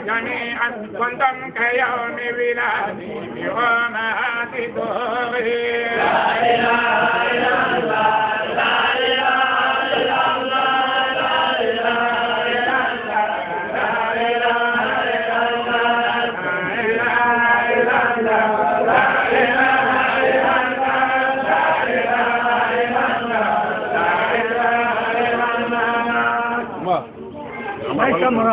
جميعا كنتم كيوم ولادي بأمهات دوري لا إله إلا الله لا إله إلا الله لا إله إلا الله لا إله إلا الله لا إله إلا الله لا إله إلا الله لا إله إلا الله لا إله إلا الله ما يكمل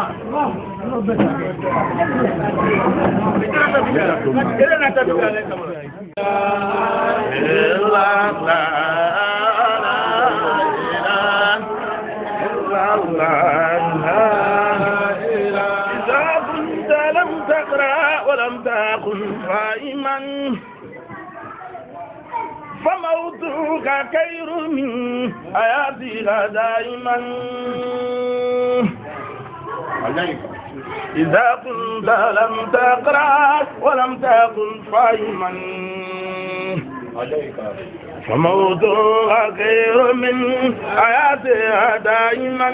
إذا كنت لم تقرأ ولم تكن فاهما فموتك خير من حياتك دائما إذا كنت لم تقرأ ولم تكن فاهما فموتك خير من حياتها دائما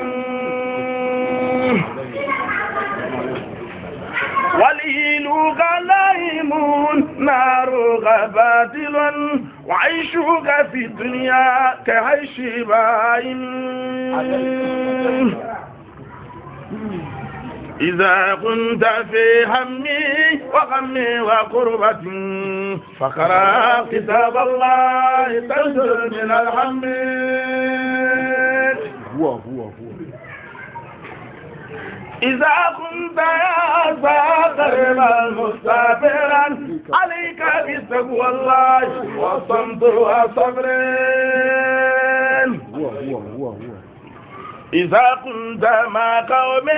وليلك لائم نارك باطل وعيشك في الدنيا كعيش باين إذا كنت في همي وغمي وقربة فقرأ كتاب الله تنزل من الهم إذا كنت يا ساقرب المستغفرا عليك بتقوى الله والصمت والصبر إذا كنت مع قوم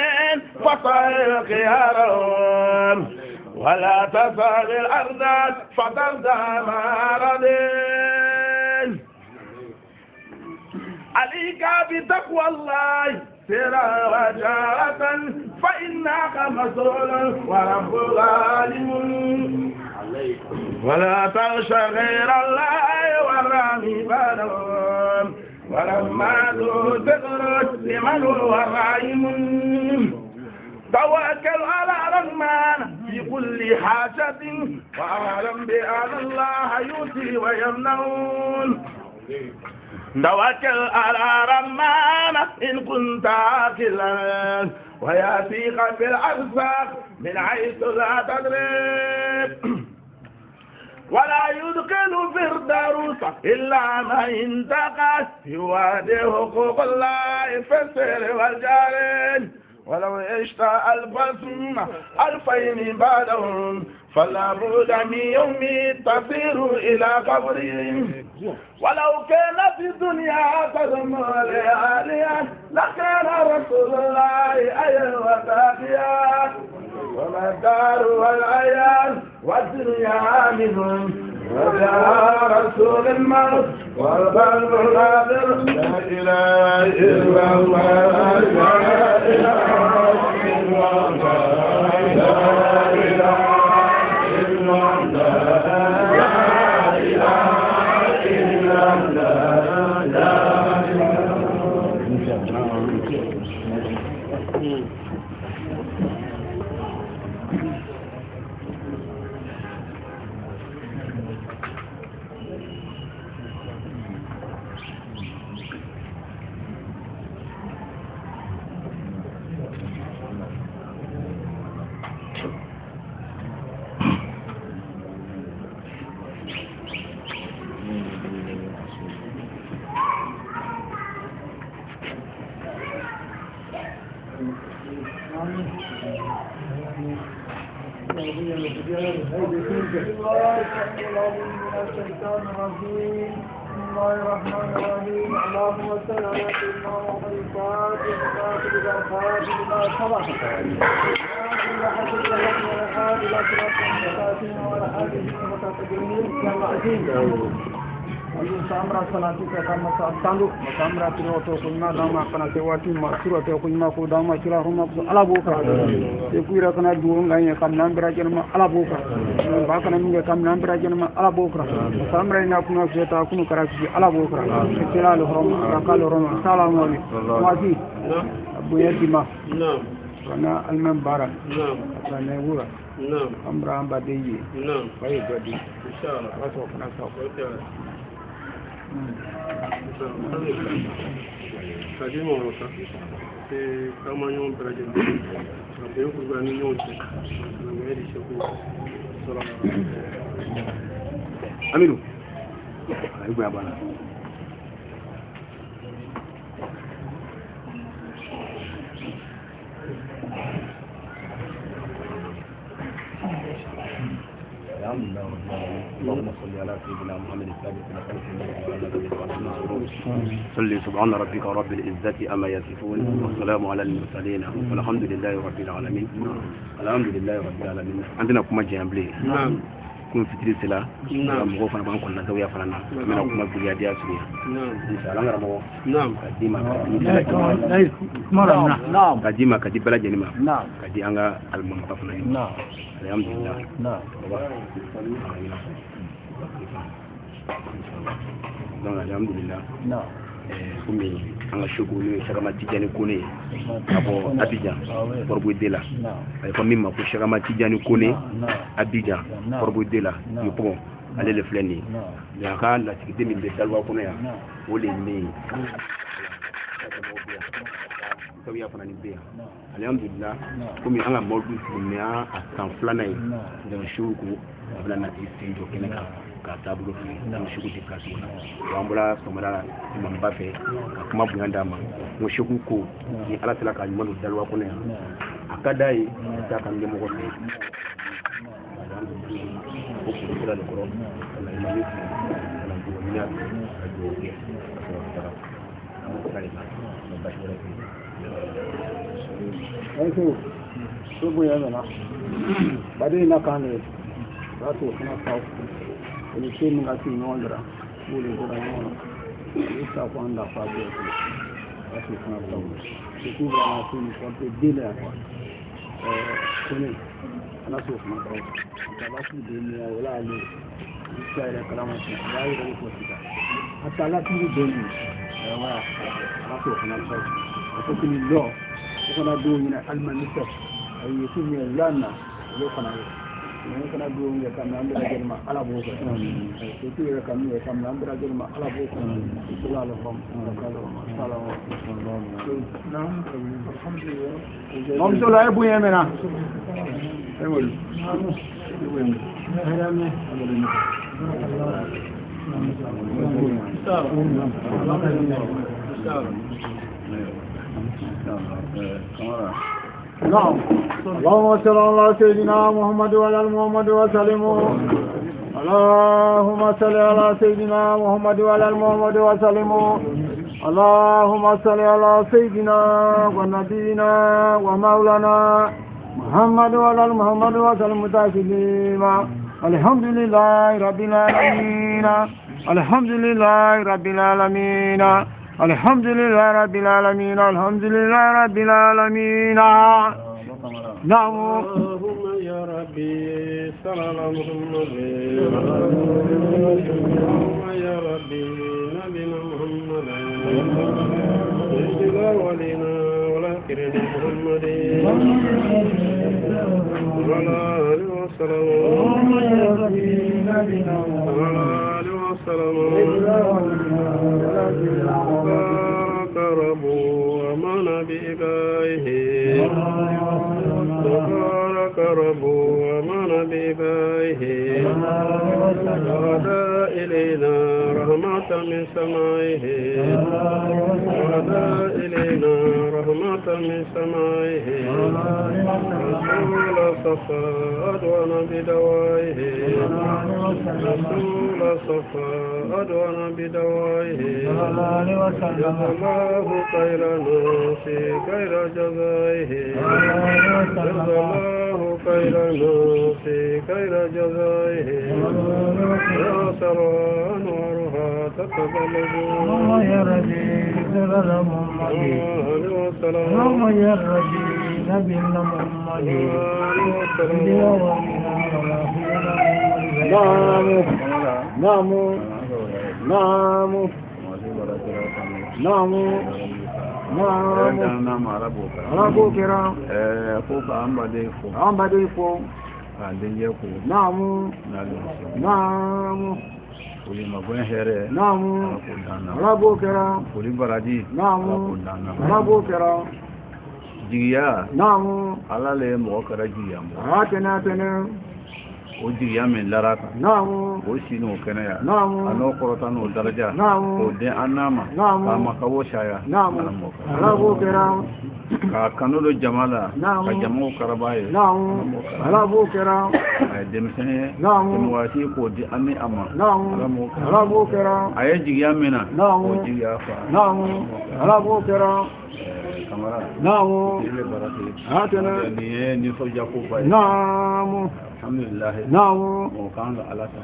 فصل خيارهم ولا تسأل الأرض فترضى مع رضين عليك بتقوى الله سرا وجارة فإنك مسؤول وربك عالم ولا تخشى غير الله والرحم بينهم ولما تذكر لمن هو رحيم توكل على الرحمن في كل حاجة واعلم بأن الله يؤتي ويمنعون توكل على الرحمن إن كنت عاقلا ويأتيك بالأرزاق من حيث لا تدري ولا يدخل فردوس إلا ما انتقى يوادي حقوق الله في السر والجارين ولو عشت ألف سنة 2000 بعدهم فلا بد من يوم تصير إلى قبرهم ولو كانت الدنيا تدم لآليا لكان رسول الله أيا وباقيا وما الدار والعيال والدنيا منهم وجاء رسول الموت والقلب ناظر لا إله إلا الله لا إله إلا الله لا إله إلا الله لا إله إلا الله لا بسم الله الرحمن الرحيم اللهم صل على سيدنا محمد الفاتح الفاتح الفاتح لما سبق إلى حسب الحق والحاد إلى صراط المستقيم وعلى آله وصحبه samra salati ka kama sa tandu samra tiro to kunna dama kana te wati ma sura te kunna ko dama kila huma ala boka te kuira kana duo ngaya kam nambra jenma ala boka ba kana minga kam nambra jenma ala boka samra ina kuna jeta kunu karaki ala boka kila lo rom rakalo rom salamu alaykum wati abu yadima kana alman bara kana wura amra amba de yi bai gadi inshallah wato kana sa kaji mo rosa c'est comment on peut dire c'est un peu une union Aminu ayi gba bana اللهم صل على سيدنا محمد الثابت صلي سبحان ربك رب العزة أما يصفون والسلام على المرسلين والحمد لله رب العالمين الحمد لله رب العالمين عندنا كما جامبلي كون فتري سلا مغو فانا بان كون زاويا فانا منا كما بيا ديا سوريا ان شاء الله رمو نعم قديما نعم قديما كدي بلا جنما نعم كدي انغا المم فانا نعم الحمد لله نعم donc alhamdulillah kumi an ka soko n'o ye Cheick Tidiane Kone abo Abidjan Port-Boued de la ay ko min ma ko Cheick Tidiane Kone Abidjan Port-Boued de la yo pon ale le filɛ nin ye mais a ka lasigiden min bɛ Daliwa kɔnɔ yan o le ye ne ye sabuya fana ni bɛ yan alhamdulillah komi an ka mawudu filime a san filanan ye donc suku a bɛna nati sen jɔ kɛnɛ kan ka taabolo fili n'o sugu tɛ place la an bɔra sɔgɔmada imamba fɛ ka kuma bonya d'a ma n ko sugu ko ni ala sera ka ɲuman don Daliwa kɔnɔ yan a ka d'a ye ka taa ka ɲɛmɔgɔ fɛ ko kuru sira de kɔrɔ ka na imami fɛ ka na dugawu ɲini ka dugawu kɛ ka sɔrɔ ka taga an bɛ sira de kan mɛ basi wɛrɛ tɛ aiko sugu ya mana bade na kane rato kana kawo ni ce mun ga tin wondra bule ko da wona ita ko anda fa be rato kana kawo ce ku ba na tin ko te dile ko kone ana so kana kawo da ba su de ni wala ne sai da kalama ce ba yi da ko tika hatta la tin de ni wa rato kana kawo ko tin lo kana do ni almanisa ay yusumi yanna yo kana yo kana do ni kana ambira jelma ala bo ko to ti yo kana yo kana ambira jelma ala bo ko sallallahu alhamdulillah mom so la bu yemena ay wol نعم اللهم صل على سيدنا محمد وعلى محمد وسلم اللهم صل على سيدنا محمد وعلى محمد وسلم اللهم صل على سيدنا ونبينا ومولانا محمد وعلى محمد وسلم تسليما الحمد لله رب العالمين الحمد لله رب العالمين الحمد لله رب العالمين الحمد لله رب العالمين نعم اللهم يا ربي صل على محمد اللهم يا ربي نبينا محمد سيدنا ولينا ولكن محمد وعلى آله وسلم اللهم يا ربي نبينا وعلى آله وسلم بارك ربه ومن بإبائه بارك ربه ومن بإبائه وهدى إلينا رحمة من سمائه وهدى إلينا رحمة من سمائه رسول صفاء أدوان بدوائه رسول صفاء أدوان بدوائه جزا الله خيرا في خير جزائه جزا الله خيرا في خير جزائه يا سرى أنوارها تتبلد اللهم يا ربي جلال محمد اللهم يا ربي نبينا محمد نعم نعم نعم naam na marabo alabo kera ko ka ambade fo denje ko naam naam Foli magwen here naam alabo kera foli baraji naam alabo kera jigiya naam ala le mo kara jigiya mo atena o jigiya min lara kan naam o sino kɛnɛya naam ano kɔrɔta n'o daraja naam o den an nama k'a makabo saya naam alabo kera ka kanu do jama la naam ka jamaw karaba ye naam alabo kera a ye denmisɛn ye naam waati k'o di an ni a ma naam alabo kera a ye jigiya min na naam o jigiya fa naam alabo kera kamara naam ile barake atena ni ye nisɔndiya ko ba ye naam alhamdulillah naam o kan ka ala ta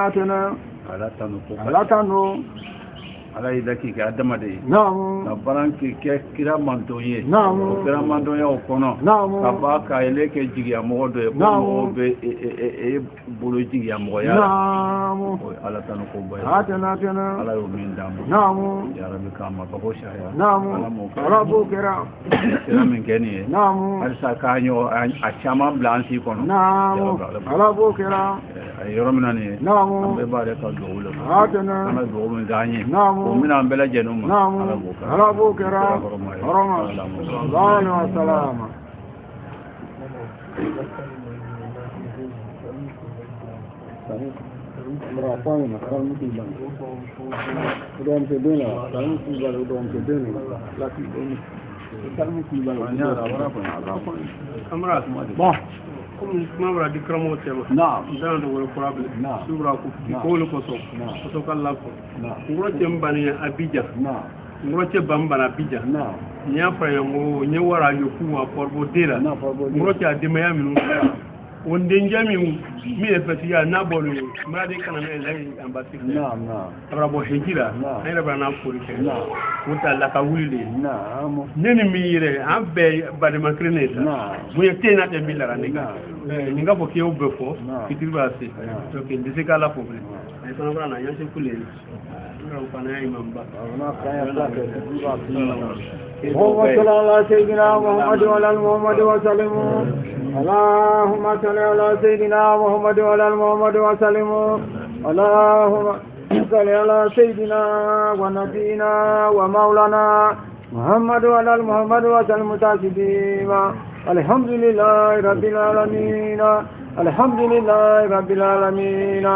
atena ala tanu ko alatano ala y'i da k'i kɛ adamaden ye naam ka baara kɛ kira manton ye naam o kira mantonya o kɔnɔ naam ka ba ka ele kɛ jigiya mɔgɔ dɔ ye ko mɔgɔw bɛ e bolo jigiya mɔgɔya la naam o ye ala tanu ko ba ye atena ala y'o min d'an ma naam ya rabbi k'a ma bago sariya naam ala m'o kɛ alabo kera sira min kɛ nin ye naam halisa k'a ɲɔ a caman bila an si kɔnɔ naam alabo kera a ye yɔrɔ min na nin ye naam an bɛɛ b'ale ka dugawu le kɔ atena an ka dugawu min k'an ye naam o mina an bɛɛ lajɛlen ma naam ala b'o kɛ alabo kera horoma sallallahu salama Merapanya, kalau mesti bang. Udah mesti bela, kalau mesti bela, udah mesti bela. Laki ini, kalau mesti bela. Kamera, Bah, kuma bara di karamɔgɔ cɛ ma. naam, N tɛna dɔgɔyɔ kura bilen. Naam. Subira ko k'olu kosɔn. Naam. Kosɔn ka lafɔ. naam, Ngɔrɔ cɛ n bani Abidjan. naam, Ngɔrɔ cɛ ban bana Abidjan. naam. N y'a fɔ a ye ko n ye wara ye k'u ma Port-Bou la. Naam, Port-Bou. Ngɔrɔ cɛ a denbaya minnu o denkɛ min ye fɛtiya n'a bɔlen Madi kana ne yɛrɛ ambassadeur. Naam, naam, A bɔra bɔ hejira. Naam. An yɛrɛ b'a n'a foli kɛ. naam, O ta la ka wuli de ye. naam, Ne ni min yɛrɛ an bɛɛ badema kelen de ye sa. naam. Bonya tɛ n'a tɛ min lara ne kan. Naam. Nin ka fɔ k'i y'o bɛɛ fɔ Naam. fitiri b'a se. Naam. Donc n tɛ se k'a la fɔ bilen. A ye fana fana na yan se kule. N karamɔgɔ fana y'a imam ba. اللهم صل على سيدنا محمد وعلى ال محمد وسلم اللهم صل على سيدنا محمد وعلى ال محمد وسلم اللهم صل على سيدنا ونبينا ومولانا محمد وعلى ال محمد وسلم تسليما الحمد لله رب العالمين الحمد لله رب العالمين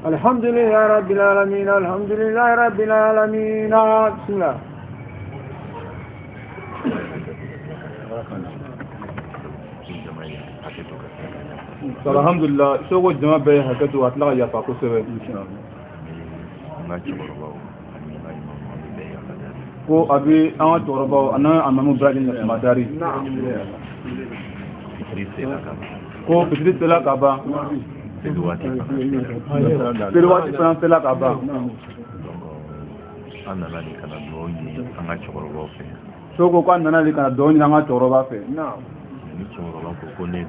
الحمد لله رب العالمين الحمد لله رب العالمين بسم الله alhamdulillah sogo jama bɛɛ hakɛto a tila ka yafa kosɛbɛ ko a bɛ an ka cɛkɔrɔbaw ani alimamu bɛɛ lajɛlen yafama dari ko fitiri sela ka ban seli waati fana sela ka ban an nana de kana dugawu ɲini an ka cɛkɔrɔbaw fɛ sogo ko a nana de kana dugawu ɲini an ka cɛkɔrɔba fɛ ni cɛkɔrɔba ko ne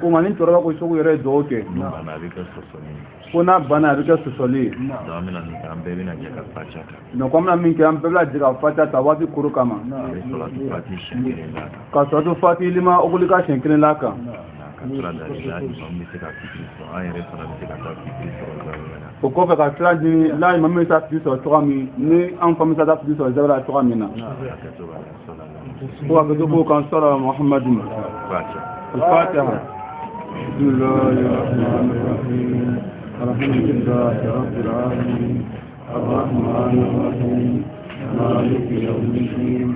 ko nka ni cɛkɔrɔba ko sogo yɛrɛ ye dugawu kɛ n'u bana a bɛ kɛ sɔsɔli ye ko n'a banna a bɛ kɛ sɔsɔli ye donc an bɛna min kɛ an bɛɛ bɛna jɛ ka faca ta donc an bɛna min kɛ an bɛɛ bɛna jɛ ka fata ta waati koro kama a bɛ salatu fati siɲɛ kelen d'a kan ka sɔrɔto fati lima ogoli ka siɲɛ kelen la kan ka sira da la imam bɛ se ka fitiri sɔrɔ an yɛrɛ fana bɛ se ka taa fitiri sɔrɔ zawɛrɛ la o kɔfɛ ka sira di la imam bɛ taa fitiri sɔrɔ cogoya min ni an fana bɛ taa fitiri sɔrɔ zawɛrɛ la cogoya min na hakɛto b'a la sɔla la ko hakɛto b'o kan sɔrɔ muhamadu faca الفاتحة بسم الله الرحمن الرحيم الحمد لله رب العالمين الرحمن الرحيم مالك يوم الدين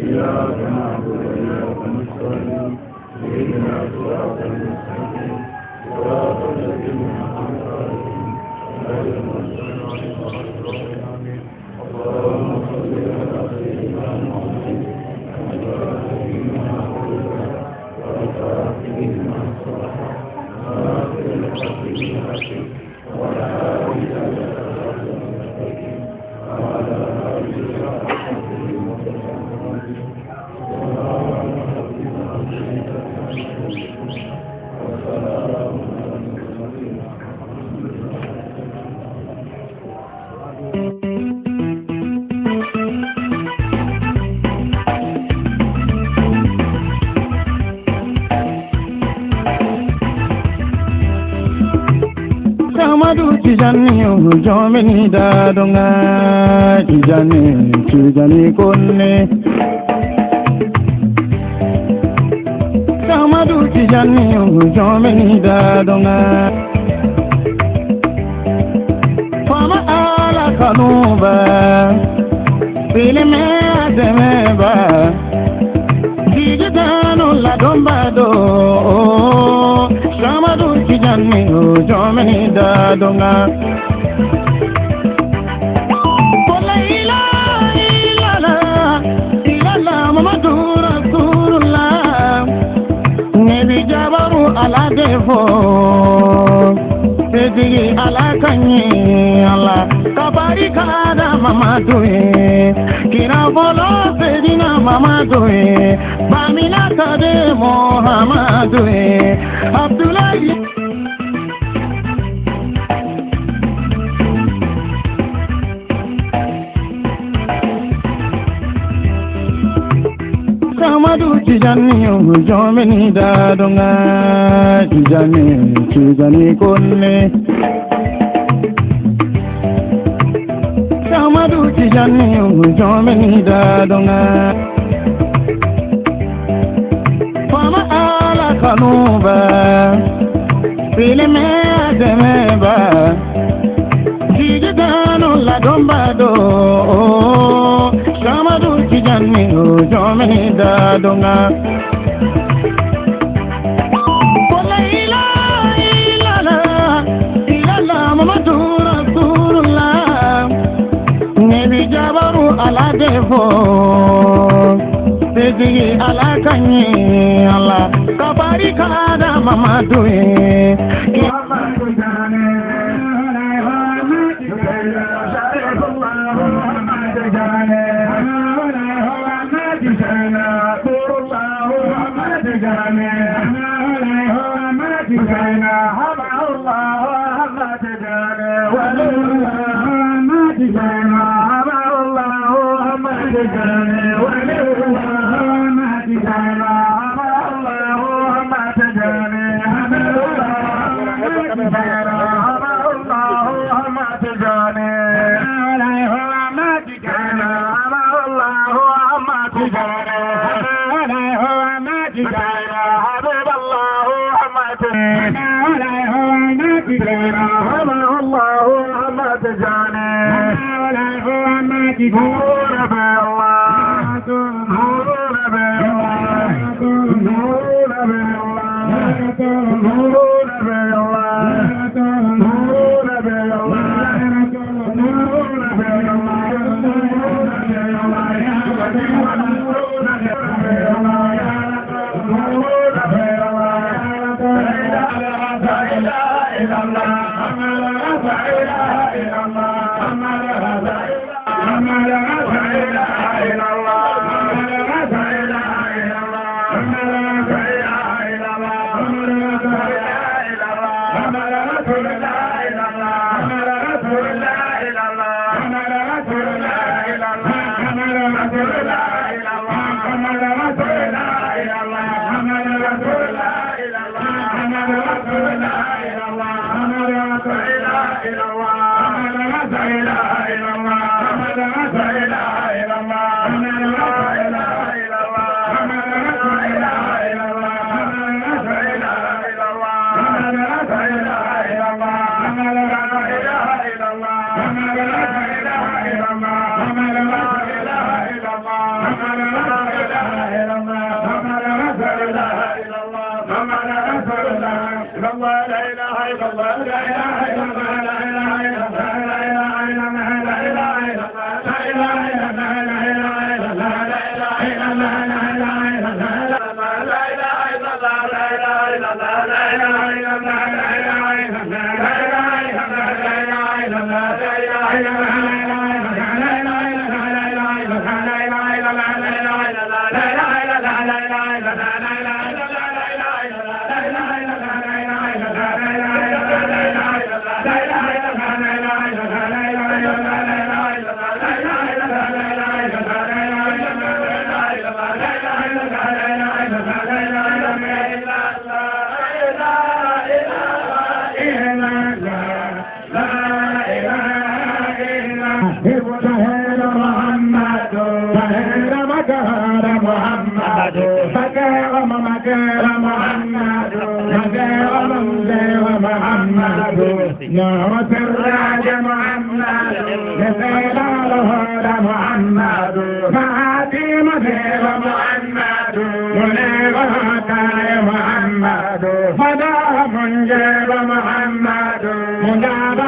إياك نعبد وإياك نستعين اهدنا الصراط المستقيم صراط الذين أنعمت عليهم غير المغضوب عليهم اللهم صل على سيدنا محمد Tijani Jomini Dadonga Tijani Konne Samadu Tijani Jomini Dadonga Fama ala kanuba Filime ademeba Tijano la dombado Samadu Tijani Jomini Dadonga Polaila ilala Mamadu Rasulullah Nebi Jabaru ala defo Sedi ala kanyi ala Kabari kada Mamadu Kira bolo sedina Mamadu Bamina kade Muhammadu Abdullahi Samadu Tijani Jomini Dadonga Tijani Konne Samadu Tijani Jomini Dadonga Fama ala kanuba Filime ademeba Tijano la dombado Samadu Tijani Jomini Dadonga Polaila ilala Mamadu Rasulullah Nebi Jabaru ala defo Sedi ala kanyi ala Kabari kada Mamadu محمد نور سراج محمد مثل الهدى محمد فاطمة محمد منير هداي محمد فدا منجب محمد مجاب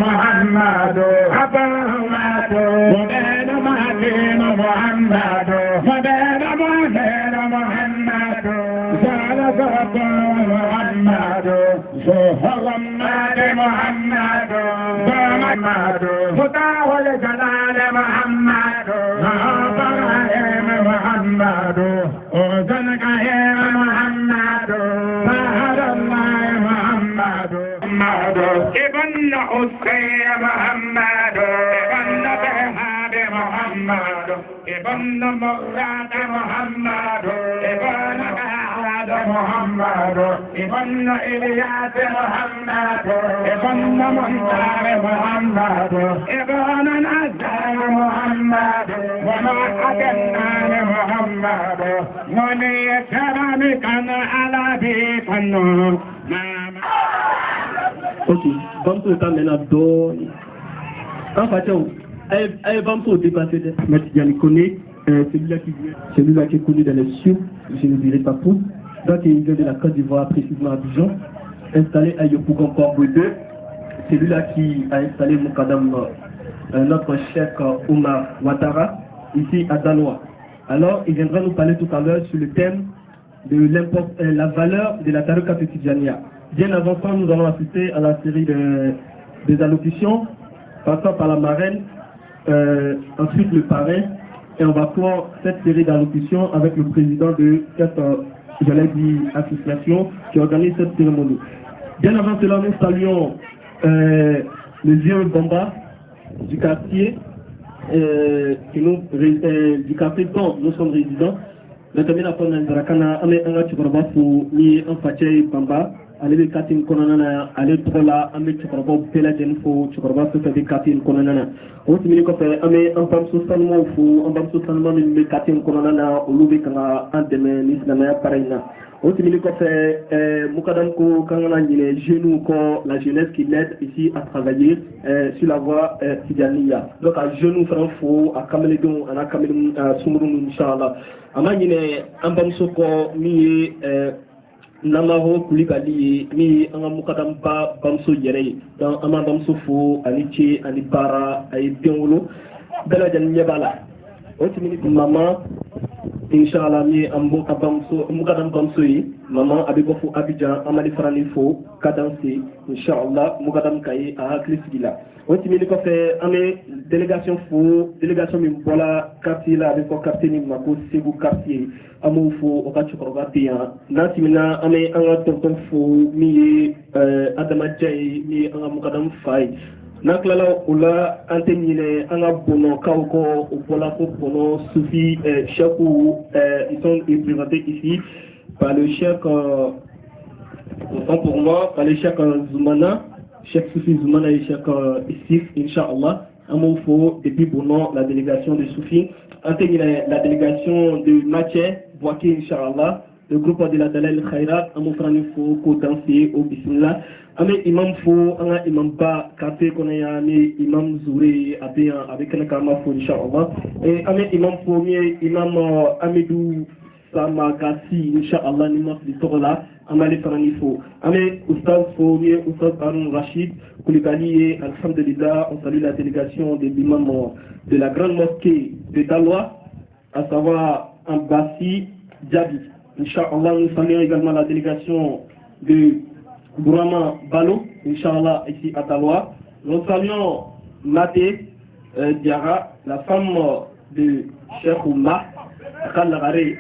محمد أبهمت مدين مهدين محمد مدين مهدين محمد سالك محمد محمد محمد محمد فتاه الجلال محمد إبراهيم محمد أذنك يا محمد سهل الله محمد محمد ابن حسين محمد ابن بهاد محمد ابن مراد محمد ابن أحمد محمد ابن إلياس محمد ابن منصار محمد ابن نزار محمد وما أجنان محمد وني كرمك على بيت النور. Ok, Bamso est maintenant donné. En fait, Bamso est dépassé. Mais il connaît celui-là qui est connu dans les cieux, je ne dirai pas tout. Donc il vient de la Côte d'Ivoire, précisément à Abidjan, installé à Yopougon 2. Celui-là qui a installé notre chef Omar Ouattara, ici à Daloa. Alors, il viendra nous parler tout à l'heure sur le thème de la valeur de la Tariqa Tidjaniya. Bien avant ça, nous allons assister à la série des allocutions, passant par la marraine, ensuite le parrain, et on va clore cette série d'allocutions avec le président de cette, association qui organise cette cérémonie. Bien avant cela, nous saluons le vieux Bamba du quartier, du quartier dont nous sommes résidents. Notamment, Bamba. Ale be katin konana ale tola ame chukorobo bela den fo chukoroba so be katin konana o timini ko fe ame ampam so sanmo fo ampam so sanmo min be katin konana o lubi kanga andeme nisna parina o timini ko fe mukadam ko kanga nyine jeune ko la jeunesse qui l'aide ici à travailler sur la voie Tidjaniya. Donc à jeune franc fo a kamele don ana kamele sumuru inshallah ama nyine ampam so ko mi Namaho Koulibaly mi anga mukadam ba Bamso yere dans ama Bamso fo anichi anibara ay bienwolo bela jan nyebala o timini mama inshallah mi ambo Bamso mukadam Bamso yi mama abigo fo Abidjan amali farani fo kadansi inshallah mukadam kay a klisgila o timini ko fe ame délégation mi bola quartier la avec quartier ni mako sebu quartier amu fo o ka chukoroba tiya natimina ame anga tonton fo mi adama jay mi anga mukadam fay naklala ula antenile anga bono kauko o bola ko bono soufi chekou ils sont représentés ici par le chef pour moi par le chef Zoumana chef Soufi Zoumana et chef Isif Inch'Allah Amoufo depuis Bono la délégation de Soufi la délégation de Mathieu Boaké Inch'Allah le groupe de la Dalal Khairat Amoufranifo ko danser au Bismillah ame imam fo anga imam ba café konaya ni imam Zouré avec un kama fo Inch'Allah et ame imam fo mi imam Amidou Samagasi Inch'Allah ni mas di tola amali faranifo ame oustaz fo mi oustaz Haroun Rachid Koulibaly, alhamdulillah, on salue la délégation de l'imam de la grande mosquée de Daloa, à savoir Ambassi Djabi. Inch'Allah, nous saluons également la délégation de Bourama Balo, Inch'Allah, ici à Daloa. Nous saluons Maté Diara, la femme de Cheikh Oumar, Khalagare,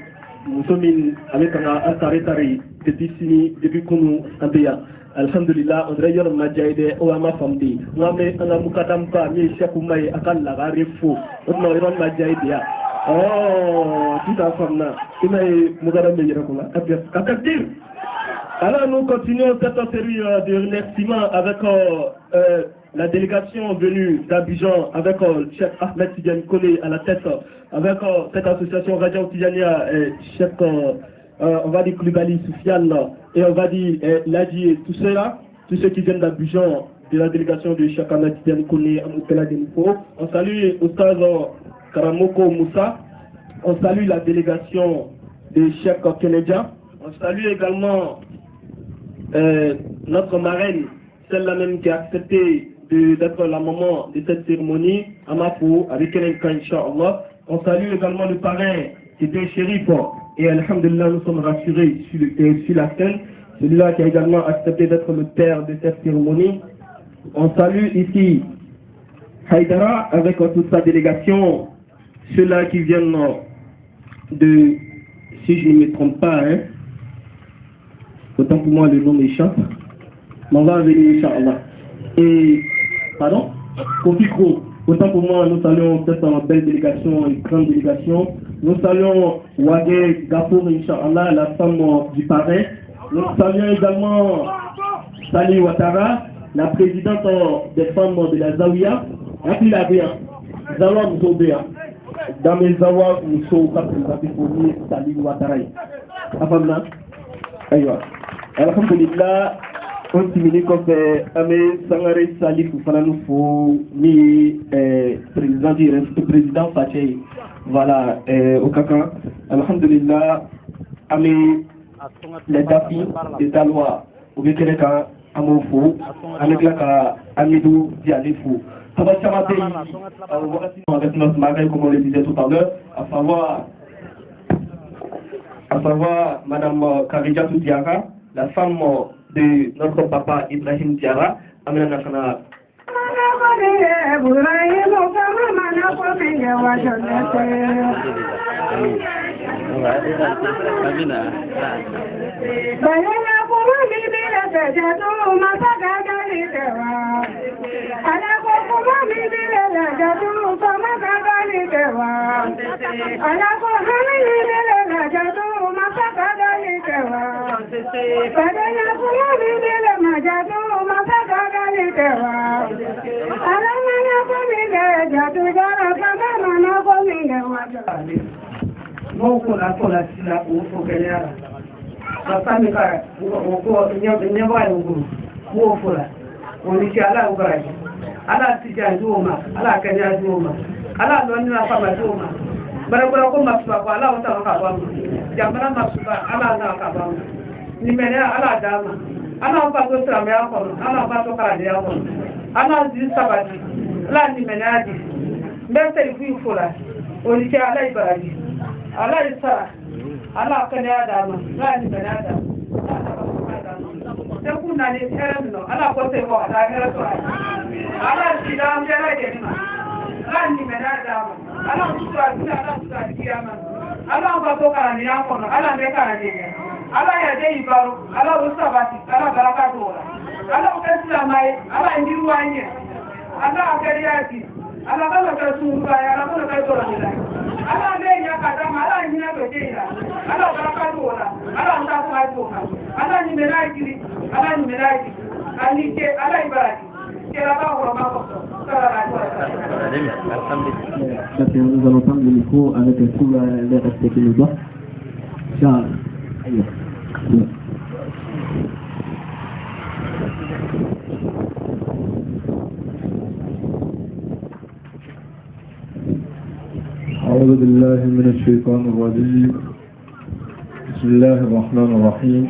nous sommes avec un Taretari depuis Kounou, Abéa. Alhamdulillah, on rayon majaide o ama famdi ngame ana mukadam pa mi sheku mai akan lagare fo on rayon majaide ya oh kita famna imay mukadam be yrakula akadir. Alors nous continuons cette série de remerciements avec la délégation venue d'Abidjan avec Cheikh Ahmed Tidiane Kone à la tête avec cette association Radio Tidjaniya Cheikh on va dire Koulibaly, Soufiane, et on va dire Ladji et tout cela, tous ceux qui viennent d'Abidjan, de la délégation de Cheikh Ahmed Tidiane Koné, Amoukela Denifo. On salue Oustaz Karamoko Moussa. On salue la délégation de Cheikh Kenedia. On salue également notre marraine, celle-là même qui a accepté d'être la maman de cette cérémonie, Amafou, avec Kenenka, Inch'Allah. On salue également le parrain qui était shérif. Et alhamdulillah, nous sommes rassurés sur la scène. Celui-là qui a également accepté d'être le père de cette cérémonie. On salue ici Haïdara avec toute sa délégation, ceux-là qui viennent de, si je ne me trompe pas, autant pour moi le nom m'échappe, mais on va venir Inch'Allah. Et, pardon, Kofi Kro, autant pour moi nous saluons cette belle délégation, une grande délégation. Nous saluons Wagé Gafour Inch'Allah, la femme du parrain. Nous saluons également Sali Ouattara, la présidente des femmes de la Zawiya. Appelez la bien, Zawa Moussobéa. Dans mes Zawa Moussobéa, pour nous, Sali Ouattara. Afamna, aïwa. Alhamdulillah, on termine comme Amé Sangare Salif Fananou ni président Fatih. Voilà, au Kaka. Alhamdulillah, Amé les dafi de ta loi, au Bekeleka, Amofo, Ameklaka, Amidou, Dialefo. Ça va chamater avec notre marraine, comme on le disait tout à l'heure, à savoir Madame Karidja Diara, la femme de notre papa Ibrahim Diara, Amina Nakana. ala tija juma ala kanya juma ala doni na fama juma bara ko masba ko ala wata ka ba jamana masba ala na ka ba ni mena ala dama ala ba to tra me ko ala ba to kala dia ko ala di sabati la ni mena di mbese fi fula oni ke ala ibadi ala isara ala kanya dama la ni mena da ta kunna ne heran no ala ko se ko ala heran to ala sidam jara de ma ala ni mena da ala sutra ala sutra kiyama ala ba to kala ni ko ala me kala ni ala ya de ibaro ala usabati ala baraka to ala ukesla mai ala ndiru anye ala akariati ala kala ka suru ya ala kala ka to ni ala me nya kada ala ni na to jeira ala baraka to ala uta sa to ala ni mena kiri ala ni mena kiri ani ke ala ibaraki Nous allons prendre le micro avec tout le respect qu'il nous doit. Charles, أعوذ بالله من الشيطان الرجيم. بسم الله الرحمن الرحيم.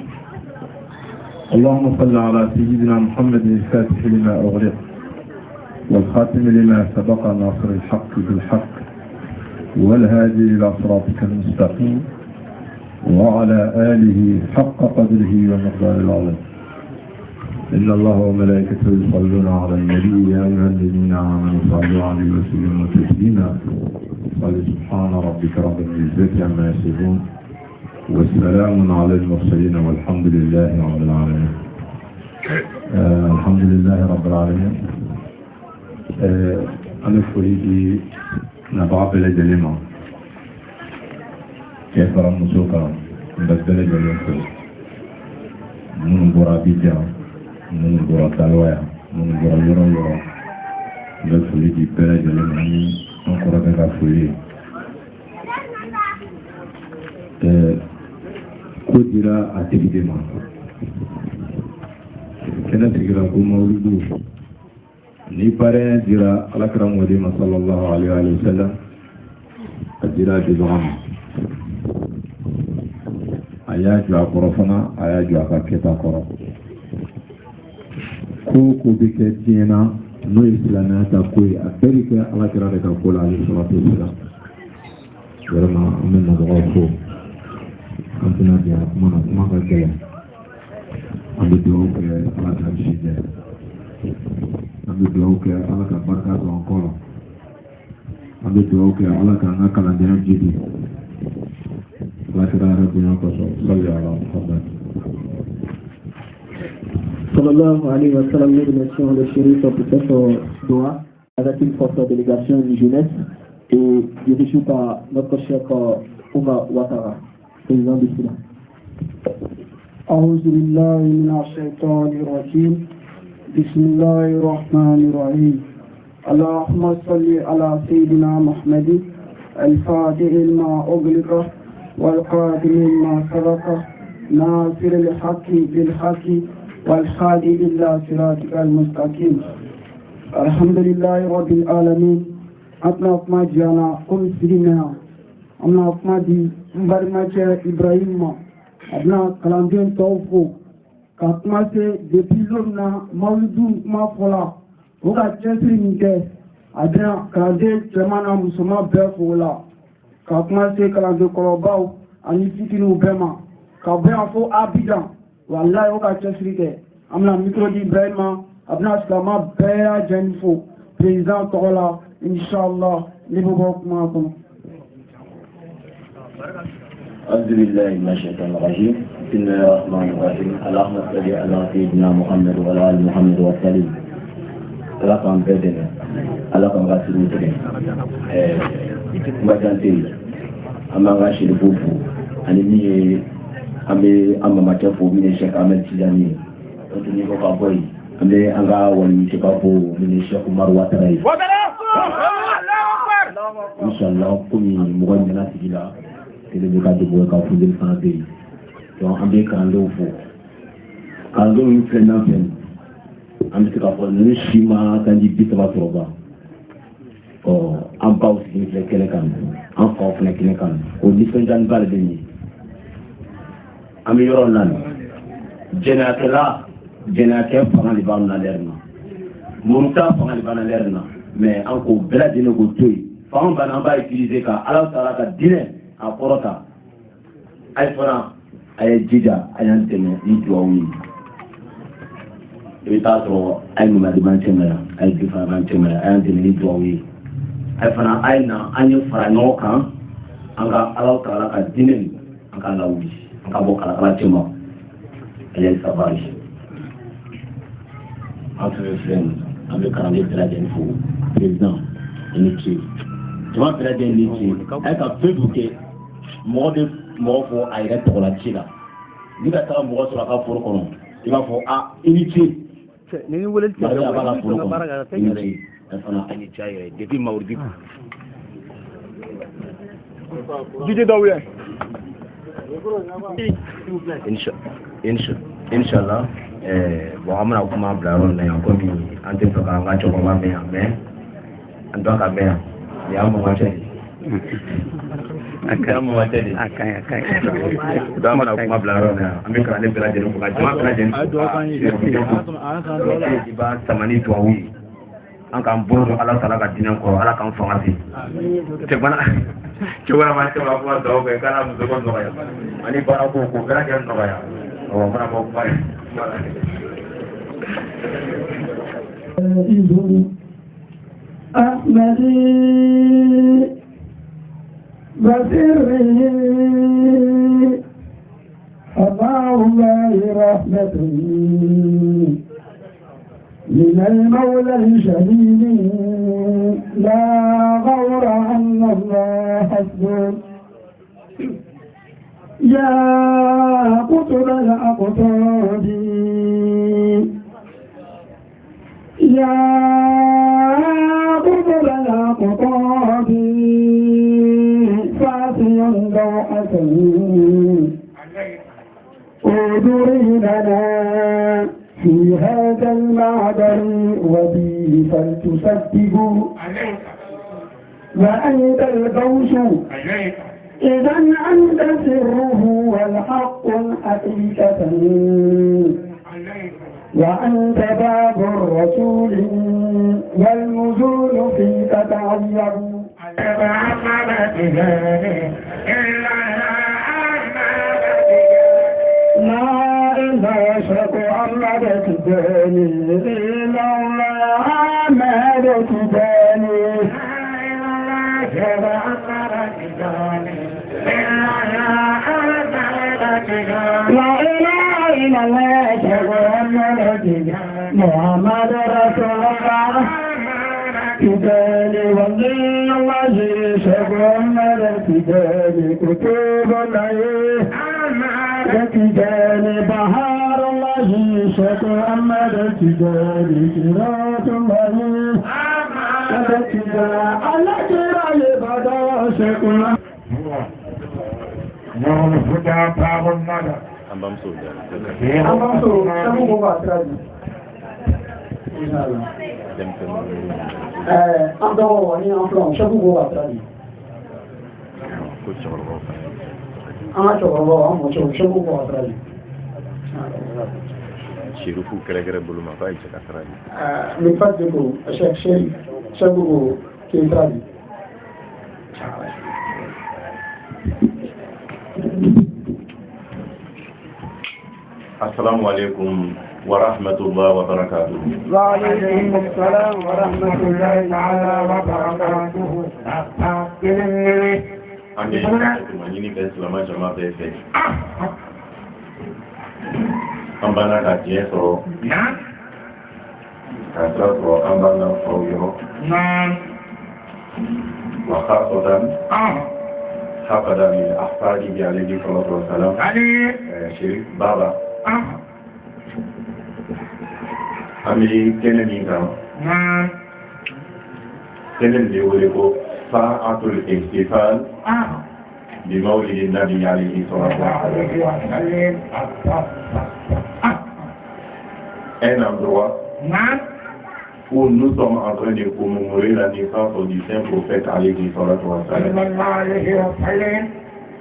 اللهم صل على سيدنا محمد الفاتح لما أغلق والخاتم لما سبق ناصر الحق بالحق والهادي إلى صراطك المستقيم وعلى آله حق قدره ومقدار العظيم. إن الله وملائكته يصلون على النبي يا أيها الذين آمنوا صلوا عليه وسلموا تسليما. قال سبحان ربك رب العزة عما يصفون والسلام على المرسلين والحمد لله رب العالمين. الحمد لله رب العالمين. أنا فريدي نبع بلد لما كيف رمسوكا بس بلد لما من برا بيجا من برا تلويا من برا يورو يورو بس فريدي بلد لما أنكرا بيجا فريدي ko dira a tigi de ma kɛnɛ sigira ko mawludu ni parrain dira alakira mɔden ma sallallahu alaihi wa sallam a dira dibaga ma a y'a jɔ a kɔrɔ fana a y'a jɔ a ka kɛta kɔrɔ ko ko bɛ kɛ diɲɛ na n'o ye silamɛya ta ko ye a bɛɛ bɛ kɛ alakira de ka ko la ale salatu wasalam vraiment an bɛ nabagaw fo an tɛna bi a kuma na kuma ka gɛlɛn an bɛ dugawu kɛ ala ka si kɛ an bɛ dugawu kɛ ala ka barika don an kɔrɔ an bɛ dugawu kɛ ala ka an ka kalandenya jidi alakira yɛrɛ bonya kosɔn salli ala muhammad. Sallallahu alayhi wa sallam, nous remercions le shérif pour cette doigt avec une forte délégation de jeunesse et dirigée par notre chef Oumar Ouattara, président du Sénat. أعوذ بالله من الشيطان الرجيم بسم الله الرحمن الرحيم اللهم صل على سيدنا محمد الفاتح لما أغلق والقادم لما سبق ناصر الحق بالحق والخالي إلا صراطك المستقيم الحمد لله رب العالمين أطلع ما جانا كل سيدنا أمنا ما دي مبارمة إبراهيم أبنا كلامين توفو كما سي دبيزونا مولدون ما فلا وكا تشري نيكه أبنا كلامين جمانا مسلمان بفولا كما سي كلامين كلوباو أني فيتنو بما كبيا فو أبيدان wallahi o ka cɛsiri kɛ an bɛna micro di Ibrahima a bɛna silama bɛɛ lajɛlen fo président tɔgɔ la inshallah ne bɛ bɔ kuma kɔnɔ. أعوذ بالله من الشيطان الرجيم بسم الله الرحمن الرحيم اللهم صل على سيدنا محمد وعلى آل محمد وسلم ala k'an bɛɛ dɛmɛ ala k'an ka sigi tigɛ kuma jan tɛ yen an b'an ka sirifu fo ani min ye an bɛ an mamakɛ fo min ye Sheikh Ahmed Tidiane ye o tun ye ko ka bɔ yen an bɛ an ka walimisɛba fo min ye Sheikh Oumar Ouattara ye inshallah komi mɔgɔ ɲɛna sigi la tele bɛ ka dogo ka fundeli fana bɛ yen donc an bɛ kalandenw fo kalandenw y'u filɛ n'an fɛ an bɛ se k'a fɔ ninnu si ma tanji 30 sɔrɔ ban an baw sigi filɛ kɛnɛ kan an faw fana kɛnɛ kan o nisɔndiyaba de bɛ yen an bɛ yɔrɔ na jɛnɛyakɛ fanga de b'an na lɛri na muruta fanga de b'an na lɛri na mais an k'o bɛɛ lajɛlen k'o to yen fanga b'an na an b'a utiliser ka ala taala ka diinɛ a kɔrɔta a ye fana a ye jija a y'an dɛmɛ ni duwawu ye i bɛ taa sɔrɔ a ye mamadi b'an cɛ ma yan a ye bifa b'an cɛ ma yan a y'an dɛmɛ ni duwawu ye a ye fana a ye na an ye fara ɲɔgɔn kan an ka ala taala ka diinɛ an k'a lawuli an ka bɔ kalakala cɛ ma a ye sabari an fɛn fɛn filɛ an bɛ kalanden bɛɛ lajɛlen fo président i ni ce jama bɛɛ lajɛlen ni ce a ye ka fɛn dɔ kɛ mɔgɔ bɛ mɔgɔ fɔ a yɛrɛ tɔgɔ la ci la ni ka taga mɔgɔ sɔrɔ a ka foro kɔnɔ i b'a fɔ a i ni ce ni wele tɛ a b'a ka foro kɔnɔ i ni ce a fana a ni ca yɛrɛ depuis mawurudi jide dɔw ye inshallah bon an bɛna kuma bila yɔrɔ min na yan komi an tɛ fɛ k'an ka cɛkɔrɔba mɛn yan mais an tɔ ka mɛn yan nin y'an mɔgɔcɛ de an mɔgɔcɛ de donc an bɛna kuma bila yɔrɔ min na yan an bɛ kalanden bɛɛ lajɛlen fo ka jama bɛɛ lajɛlen i b'a sama ni duwawu ye an k'an bolo don ala taala ka diinɛ kɔrɔ ala k'an fanga se cɛkɔrɔba cɛkɔrɔba cɛba kuma duwawu kɛ k'ala muso ko nɔgɔya ani baara ko bɛɛ lajɛlen nɔgɔya ɔ fana bɔ kuma ye أحمدي بسره اللهم رحمته من المولى الجليل لا غور أن الله حسبه يا قطب الأقطاب يا قطب الأقطاب فاسي لوحة تريننا في هذا المعبر وبه فلتصدقوا وأنت الغوث إذا أنت سره والحق حقيقة وأنت باب الرسول والنزول فيك تعيب لا إله محمد تجاني إلا الله محمد تجاني لا إله إلا الله محمد رسول الله تجاني ولي الله محمد تجاني كتب الله تجاني بهار الله محمد تجاني صراط الله تجاني على جرال بدا شكرا يوم الهدى باب الندى Ambam Soja. Ambam Soja, kamu mau baca lagi? Ambam ini ambam, kamu mau baca lagi? Kamu mau baca lagi? Shirufu kira-kira belum apa aja kata lagi. Lipat dulu, Syekh, kamu kita lagi. Assalamualaikum warahmatullahi wabarakatuh. Waalaikumsalam warahmatullahi wabarakatuh. Ande ini kan selama jamaah BFS. Ambana kajian so. Ya. Kata so ambana so yo. Nah. Maka sodan. Hapa dari ahfadi bi alaihi salatu wassalam. Ali. Syekh Baba. Ami kene min kan kene de wole ko sa'atul ihtifal bi mawlid nabi alayhi salatu wassalam un endroit où nous sommes en train de commémorer la naissance du saint prophète alayhi salatu wassalam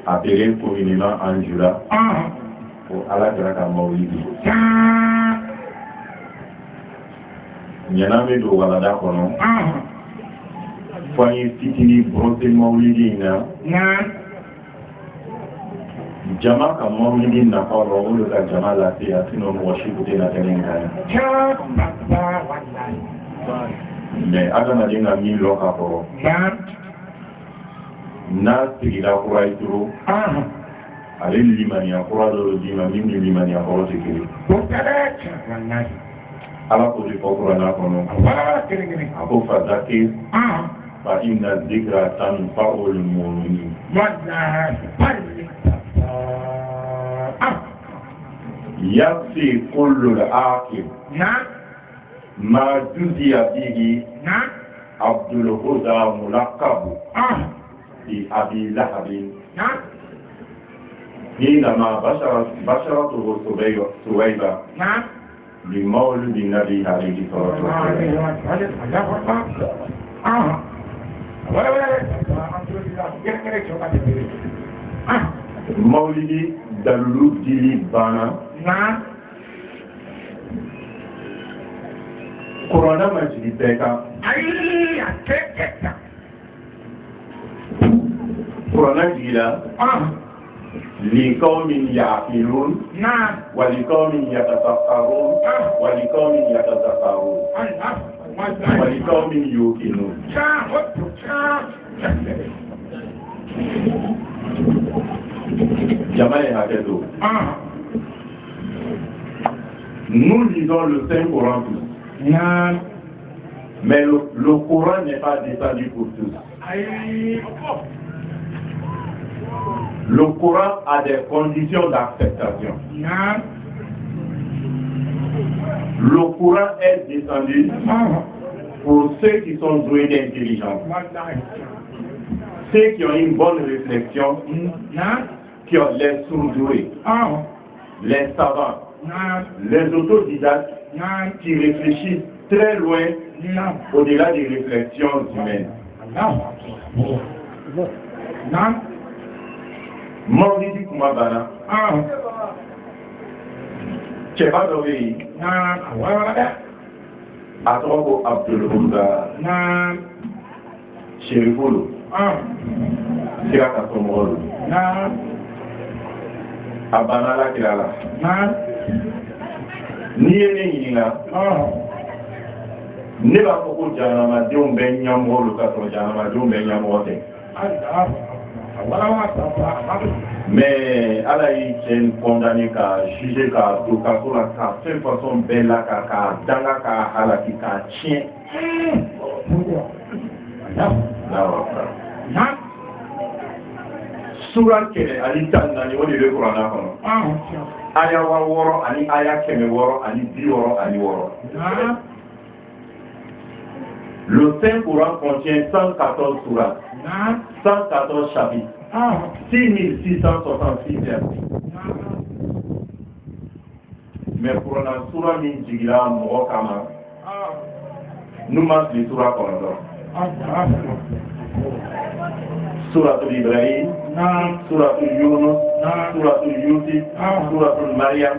appelé communément Anjura pour Allah Graka Maulidi. Nyana me do wala da kono. Fanyi fitini bronze Maulidi na. Jama ka Maulidi na faro ulo ka jama la te atino mwashiku te na telenga. Me aga na dinga mi loka foro. Na tigida kura ituro. Ale limaniya kura dɔ di ma min ni limaniya kɔrɔ tɛ kelen. Ala ko de fɔ kuranna kɔnɔ. A ko fadake fa inna zikra tanfa'ul mu'minin. Yafi kullu al-aqil ma juziya bihi Abdul Huda mulaqabu bi Abi Lahabin. حينما بشرته سويبة بمولد النبي عليه الصلاة والسلام مولدي دلو ديلي بانا قرانا مجدي بيكا قرانا جيلا لقوم يعقلون ولقوم يتفكرون ولقوم يتذكرون ولقوم يوقنون. Nous lisons le Saint-Coran tous. Mais le Coran n'est pas descendu pour tous. Le Coran a des conditions d'acceptation. Le Coran est descendu pour ceux qui sont doués d'intelligence, ceux qui ont une bonne réflexion, qui ont les surdoués, les savants, les autodidactes qui réfléchissent très loin au-delà des réflexions humaines. Maudit Kumabana, Cheba Dovi, Atrobo Abdulhuda, Sherifolo, Siraka Tomoro, Abanala Kilala, Nienina, Neba Koko Janama, Dion Benyam Woluka, Janama, Dion Benyam Wote. Mais Allah est condamné qu'à juger qu'à tout cas pour la faire façon belle là qu'à danga qu'à halaki qu'à chien. Surah kene ali tan nani woni le Qur'an kono. Aya woro ani aya keme woro ani bi woro ani woro. Le Saint-Coran contient 114 sourates, 114 chapitres, 6666 versets. Mais pour la sourate Ninjigila Mokama, nous manquons les sourates qu'on a. Sourate Ibrahim, Sourate Yunus, Sourate Yusuf, Sourate Mariam,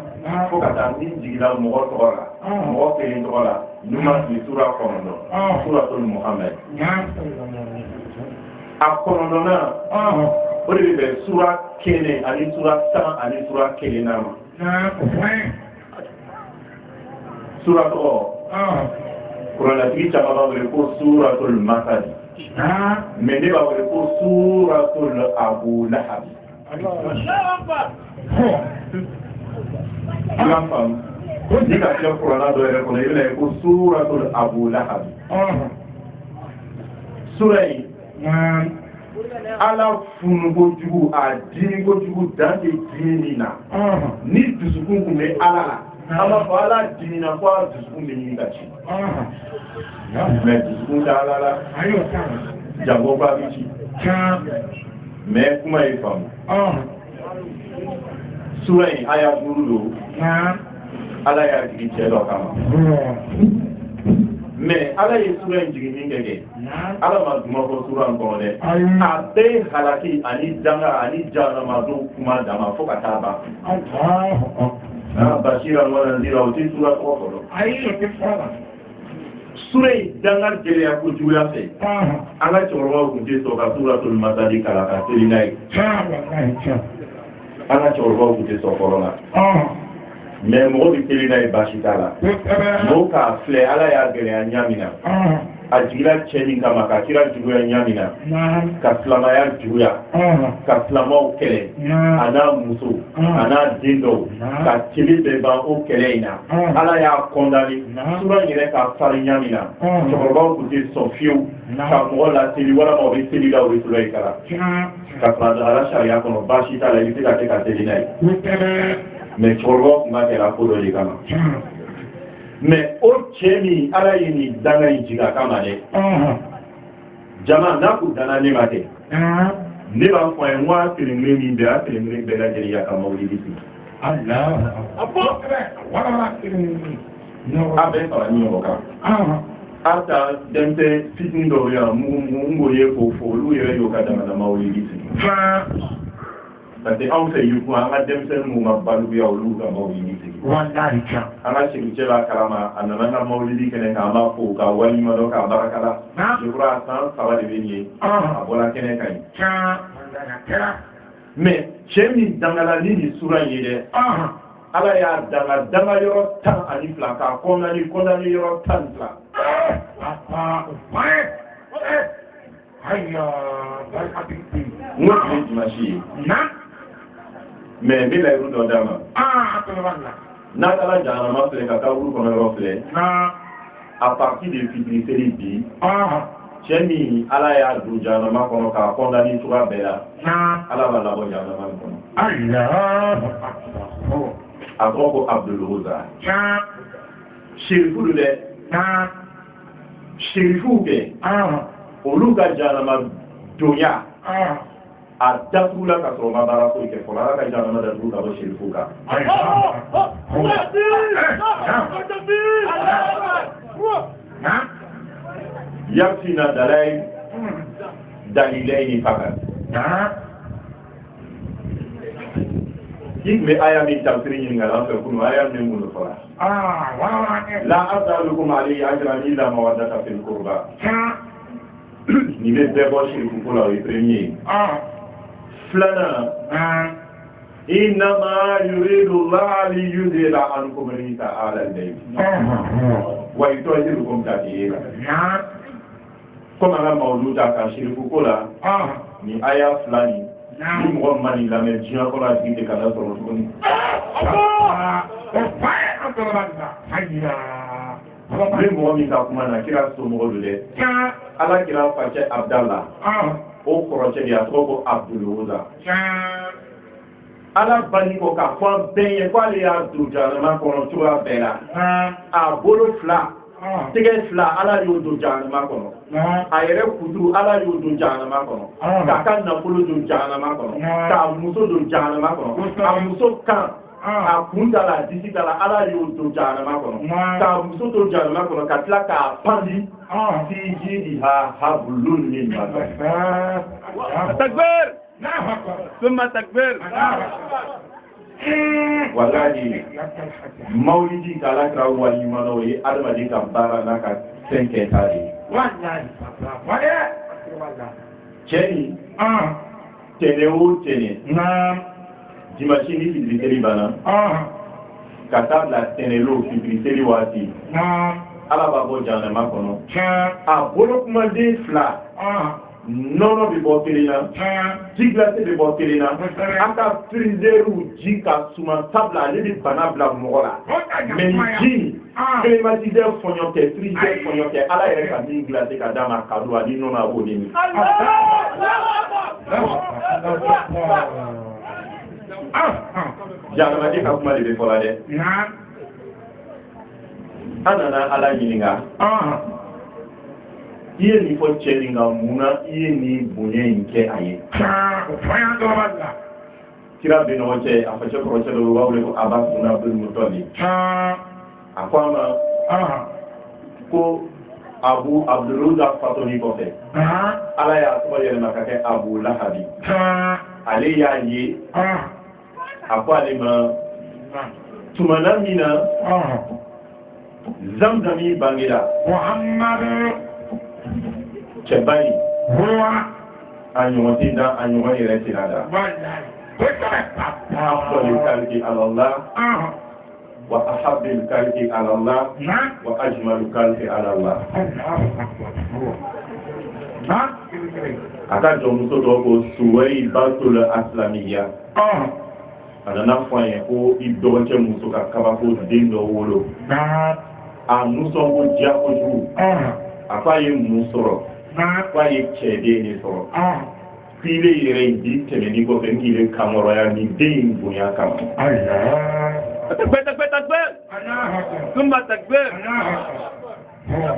faut qu'à ta Ninjigila Mokora, Mokela, nous manquons les sourates qu'on a. Sourate Muhammad. A Korondona, au début de Sourate Kene, Ali Sourate 100, Ali Sourate Kelenama. Sourate O. Pour la suite, ça va vous pour Sourate Al-Masadi. Mais il va vous pour Sourate Abu Lahab. L'enfant, dit qu'à chaque fois, on a de reconnaître les pour Sourate Abu Lahab. Sourate ala funugo jugu a dinigo jugu dante dinina ni dusukun kun bɛ ala la an b'a fɔ ala dinina fo a dusukun bɛ ɲini ka ci mais dusukun tɛ ala la jango ba bi ci mais kuma ye faamu sura in a y'a buru don ala y'a jigi cɛ dɔ kama mais ala ye sura in jigi min kɛ ala ma duma fɔ sura in kɔnɔ dɛ a bɛɛ halaki ani danga ani jahanamadenw kuma dama fo ka taa ban basira wala nzira o tɛ sura tɔgɔ fɔlɔ sura in danga gɛlɛya kojuguya fɛ an ka cɛkɔrɔbaw tun tɛ sɔn ka suratul masadi kalan ka seli n'a ye an ka cɛkɔrɔbaw tun tɛ sɔn fɔlɔ la mais mɔgɔ bɛ seli n'a ye baasi t'a la mɔgɔw k'a filɛ ala y'a gɛlɛya ɲa min na a jigira cɛ min kama ka kira juguya ɲa min na ka silamaya juguya ka silamɛw kɛlɛ a n'a muso a n'a den dɔw ka tile bɛɛ ban o kɛlɛ in na ala y'a condamné sura in yɛrɛ ka farin ɲa min na cɛkɔrɔbaw tun tɛ sɔn fiyewu ka mɔgɔ laseli walama o bɛ seli la o bɛ tulo ye kala ka fara ala sariya kɔnɔ baasi t'a la i bɛ se ka kɛ ka seli n'a ye mais cɛkɔrɔbaw tun b'a kɛ la ko dɔ de kama mais o cɛ min ala ye nin danga in jigin a kama dɛ jama n'a kun danna ne ma kɛ ne b'a fɔ a ye n ko a kelen-kelen min bɛ a kelen-kelen bɛɛ lajɛlen y'a ka mawulidi sigi a bɛɛ fara ɲɔgɔn kan a ta denmisɛn fitinin dɔw yan mun b'o ye k'o fɔ olu yɛrɛ y'o ka damana mawulidi sigi parce que anw fɛ yuku an ka denmisɛnnin mun ma baluguya olu ka mawulidi sigi an ka segin la kalama a nana ka mawulidi kɛnɛ kan an b'a fɔ ka walima dɔ k'a barakala je crois san 3 de bɛ nin ye a bɔra kɛnɛ kan ye mais cɛ min dangala ni nin sura in ye dɛ ala y'a danga yɔrɔ 12 k'a condamné yɔrɔ 12 n ko tile dimanche ye mais n bɛ layiru dɔ d'a ma n'a taara jahanama filɛ ka taa wuru kɔnɔ yɔrɔ filɛ à partir de fitiri seli bi cɛ min ala y'a don jahanama kɔnɔ k'a condamné cogoya bɛɛ la ala b'a labɔ jahanama min kɔnɔ a tɔgɔ ko abdulhuza serifu don dɛ serifuw kɛ olu ka jahanama donya a datugu la ka sɔrɔ ma baara foyi kɛ fɔlɔ ala ka jahanama datugu ka bɔ selifu kan yakfina dalilaini fakat يكمل آية من تفسير الكلام فيكون آية من منفرة. لا أسألكم عليه أجرا إلا مودة في القربى. نبي بقول كولا ويبرمي. فلنا إنما يريد الله ليذهب عنكم الرجس أهل البيت. ويطهركم تطهيرا. كما أنا مولودا كشريك كولا. ni آية فلاني. ni mɔgɔ mani lamɛn diɲɛ kɔnɔ a tigi de kana sɔrɔ tuguni. ni mɔgɔ min ka kuma na kira somɔgɔ don dɛ. ala kira facɛ abdala. o kɔrɔcɛ de a tɔgɔ ko abdulwoza. ala bani ko k'a fɔ an bɛɛ ye k'ale y'a don jahanama kɔnɔ cogoya bɛɛ la. a bolo fila. tɛgɛ fila ala y'o don jahanama kɔnɔ. a yɛrɛ kutu ala y'o don jahanama kɔnɔ. k'a ka nafolo don jahanama kɔnɔ. k'a muso don jahanama kɔnɔ. a muso kan a kun ta la a disi ta la ala y'o don jahanama kɔnɔ. k'a muso don jahanama kɔnɔ ka tila k'a pandi. fi jidiha hablun min masad. takbir. summa takbir. wallahi mawlidi kala kira wali mano ye adamadi ka baara n'a ka fɛn kɛta de ye. cɛni tɛnɛ o tɛnɛ dimanche ni fitiri seli banna ka taa bila tɛnɛlo fitiri seli waati ala b'a bɔ jahanama kɔnɔ a bolo kumaden fila nɔnɔ bɛ bɔ kelen na ji glacé bɛ bɔ kelen na a ka frigidaire ji ka suma sabula ale bɛ bana bila mɔgɔ la mais ni ji climatiseur fɔɲɔ kɛ frigidaire fɔɲɔ kɛ ala yɛrɛ ka min glacé ka d'a ma cadeau ani nɔnɔ a b'o de min. jahanamaden ka kuma de bɛ fɔ la dɛ. an nana ala ɲininka. I ye nin fɔ cɛ nin kan munna i ye nin bonya in kɛ a ye. kira bɛ ɲɔgɔn cɛ a facɛ kɔrɔcɛ dɔ b'a wele ko Abbas ibn Abdul Muttalib. a ko a ma ko Abu Abduluzza fatuli kɔfɛ ala y'a tɔgɔ yɛlɛma ka kɛ Abu Lahabi. ale y'a ye a ko ale ma tumana min na Zamzami bangera. cɛba in a ɲɔgɔn tɛ da a ɲɔgɔn yɛrɛ tɛ da. afdal kalki ala Allah wa ahabbil kalki ala Allah wa ajmal kalki ala Allah. a ka jɔnmuso dɔ ko Suwai Batul Aslamiya. a nana fɔ an ye ko i dɔgɔcɛ muso ka kabako den dɔ wolo. a nusɔn ko diya kojugu. a ko a ye mun sɔrɔ. k'a ye cɛden de sɔrɔ. k'i bɛ yɛrɛ in di tɛmɛni kɔfɛ k'i bɛ kamɔrɔya ni den in bonya kama. Summa takbir.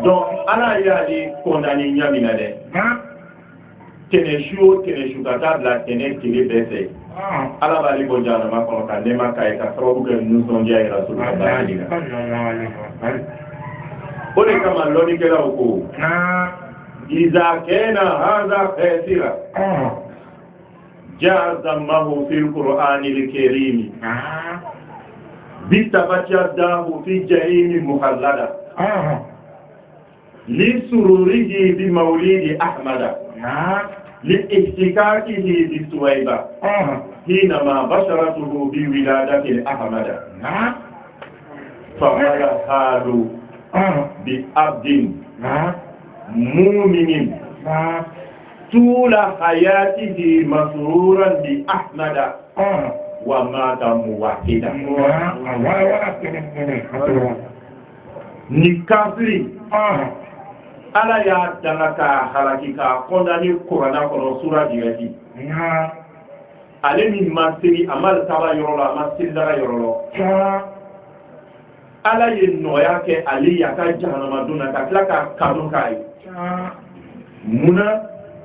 donc ala y'ale condamné ɲami na dɛ. tɛnɛ su o tɛnɛ su ka taa bila tɛnɛ tile bɛɛ fɛ. ala b'ale bɔ jahanama kɔnɔ ka nɛɛma k'a ye ka sababu kɛ nisɔndiya ye Rasul ka baara de la. o de kama lɔnnikɛlaw ko. إذا كان هذا فاسرا جاء ذمه في القرآن الكريم بتبت يداه في جحيم مخلدا لسروره بمولد أحمد لاحتكاكه بسويبة حينما بشرته بولادة الأحمد فقال هذا بعبد مؤمن طول حياته مسرورا بأحمد ومات موحدا. ni kafiri ala y'a danga ka halaki ka condamné Kurana kɔnɔ sura direct. ale min ma seli a ma taara yɔrɔ la a ma seli daga yɔrɔ la. ala ye nɔgɔya kɛ ale ye a ka jahanama don na ka tila ka kanu k'a ye. munna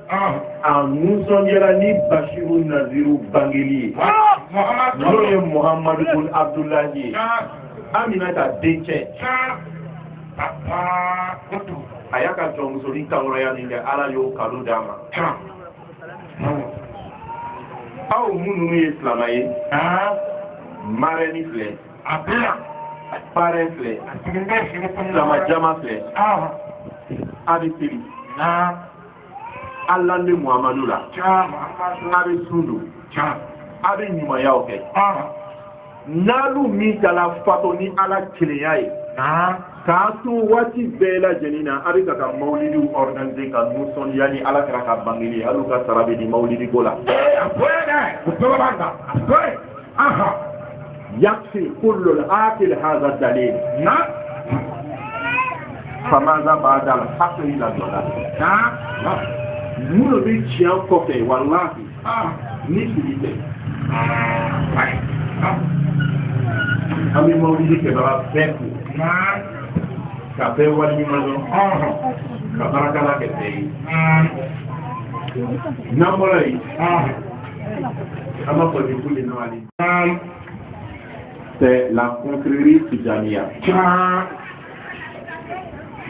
a nisɔndiyara ni Bashiru Naziru bangeli ye n'o ye Muhammadu Bun Abdullahi ye Aminata dencɛ a y'a ka jɔnmusonin kankɔrɔya nin kɛ Ala y'o kado d'a ma aw minnu ye silama ye marraine filɛ parrain filɛ silama jama filɛ a bɛ seli Ala ne Muhammadu la a bɛ sun don a bɛ ɲumanyaw kɛ n'alu min kɛla fato ni Ala kelenya ye k'a to waati bɛɛ lajɛlen na a bɛ ka mawulidiw organiser ka nisɔndiya ni Ala kɛra ka bangeli ye hali ka sara bɛ di mawulidi ko la yakfi kullu al-aqil hadha dalil famaza ba'da al-haqqi ila dalal minnu bɛ tiɲɛ kɔfɛ walahi ni fili tɛ an bɛ mawulidi kɛbaga bɛɛ fo ka bɛɛ waleɲuman dɔn ka barakala kɛ bɛɛ ye n'an bɔra yen an b'a fɔ de ko le nɔgɔyali c'est la confrérie Tijaniya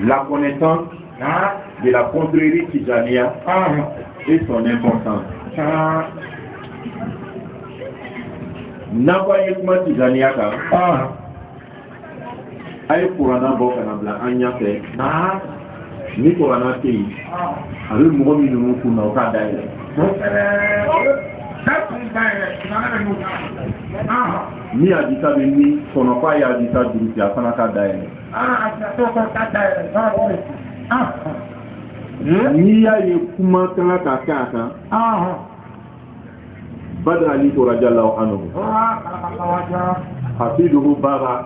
la connaissance de la confrérie Tijaniya et son importance n'an ko an ye kuma Tijaniya kan a ye kuranna bɔ ka na bila an ɲɛfɛ ni kuranna tɛ yen a bɛ mɔgɔ min ninnu kun na o k'a dayɛlɛ ni hadisa bɛ min kɔnɔ k'a ye hadisa durusi a fana k'a dayɛlɛ n'i y'a ye kuma kan ka kɛ a kan Badr Ali radiyallahu anhu hafiduhu baba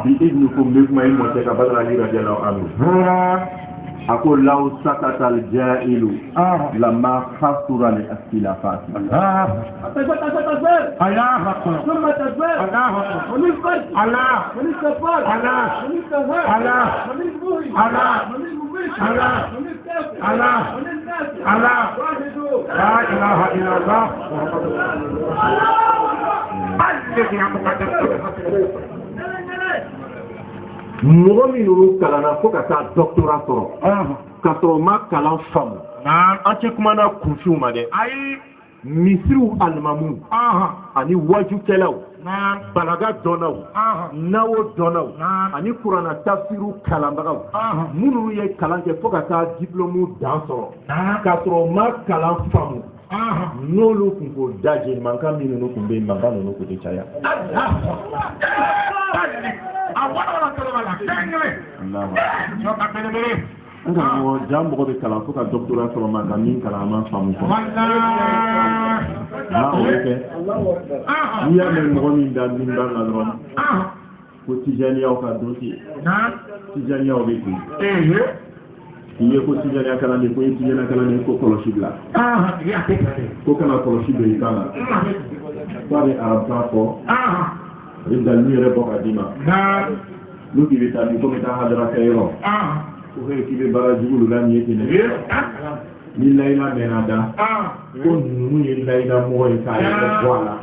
بإذنكم بكم أي موسيقى بدر علي رضي الله عنه أقول لو سكت الجائل لما خسر الاختلافات لا إله إلا الله mɔgɔ minnu kalanna fo ka taa doctorat sɔrɔ ka sɔrɔ ma kalan faamu an tɛ kumana kunfiw ma dɛ misiriw alimamu ani wajukɛlaw balaga dɔnnaw nawo dɔnnaw ani kuranna tafsiru kalanbagaw minnu ye kalan kɛ fo ka taa diplôme dan sɔrɔ ka sɔrɔ ma kalan faamu n'olu tun ko da jeni mankan min ninnu tun bɛ yen mankan ninnu tun tɛ caya an ka mɔgɔ ja mɔgɔ bɛ kalan fo ka doctorat sɔrɔ ma ka min kalan a ma faamu kɔ n'a o bɛ kɛ n'i y'a mɛn mɔgɔ min da min b'a la dɔrɔn ko tijaniyaw ka don ten tijaniyaw bɛ ten i ye ko tijaniya kalanden ko i ye tijaniya kalanden ko kɔlɔsi bila ko kana kɔlɔsi don i kan na k'a bɛ arabukan fɔ a bɛ dalilu yɛrɛ bɔ ka d'i ma n'u k'i bɛ taa ni ko bɛ taa hadara kɛ yɔrɔ ko k'i bɛ baara jugu la nin ye ten dɛ ni layila mɛnna da ko ninnu ye layila mɔgɔ ye k'a yɛrɛ bɔ a la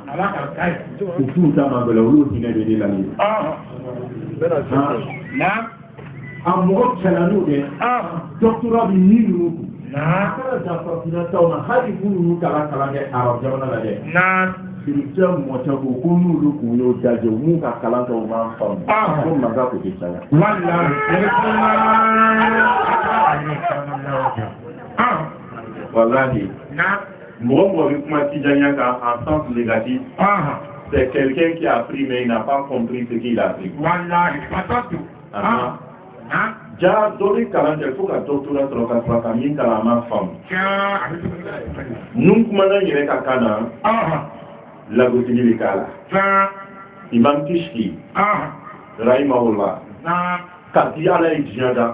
u t'u ta ma gɛlɛn olu hinɛ bɛ de la nin a mɔgɔ kɛlɛn'u dɛ doctorat bɛ min ninnu kun a kɛra janfarafina taw ma hali minnu kalan kɛ arabu jamana la dɛ kiricɛ mɔgɔ caman ko n'olu kun y'o dajɛ u m'u ka kalan kɛ u m'a faamu ko mankan ko tɛ caya. Wallahi mɔgɔ mɔgɔ bɛ kuma tijaniya kan en sens négatif c'est quelqu'un qui a appris mais il n'a pas compris ce qu'il a appris. Ja dɔ bɛ kalan kɛ fo ka doctorat sɔrɔ ka sɔrɔ ka min kalan a ma faamu. Nun kumana n yɛrɛ ka kan na lagosili bɛ k'a la. Imam Kishki rahimahullah ka di Ala ye diɲɛ da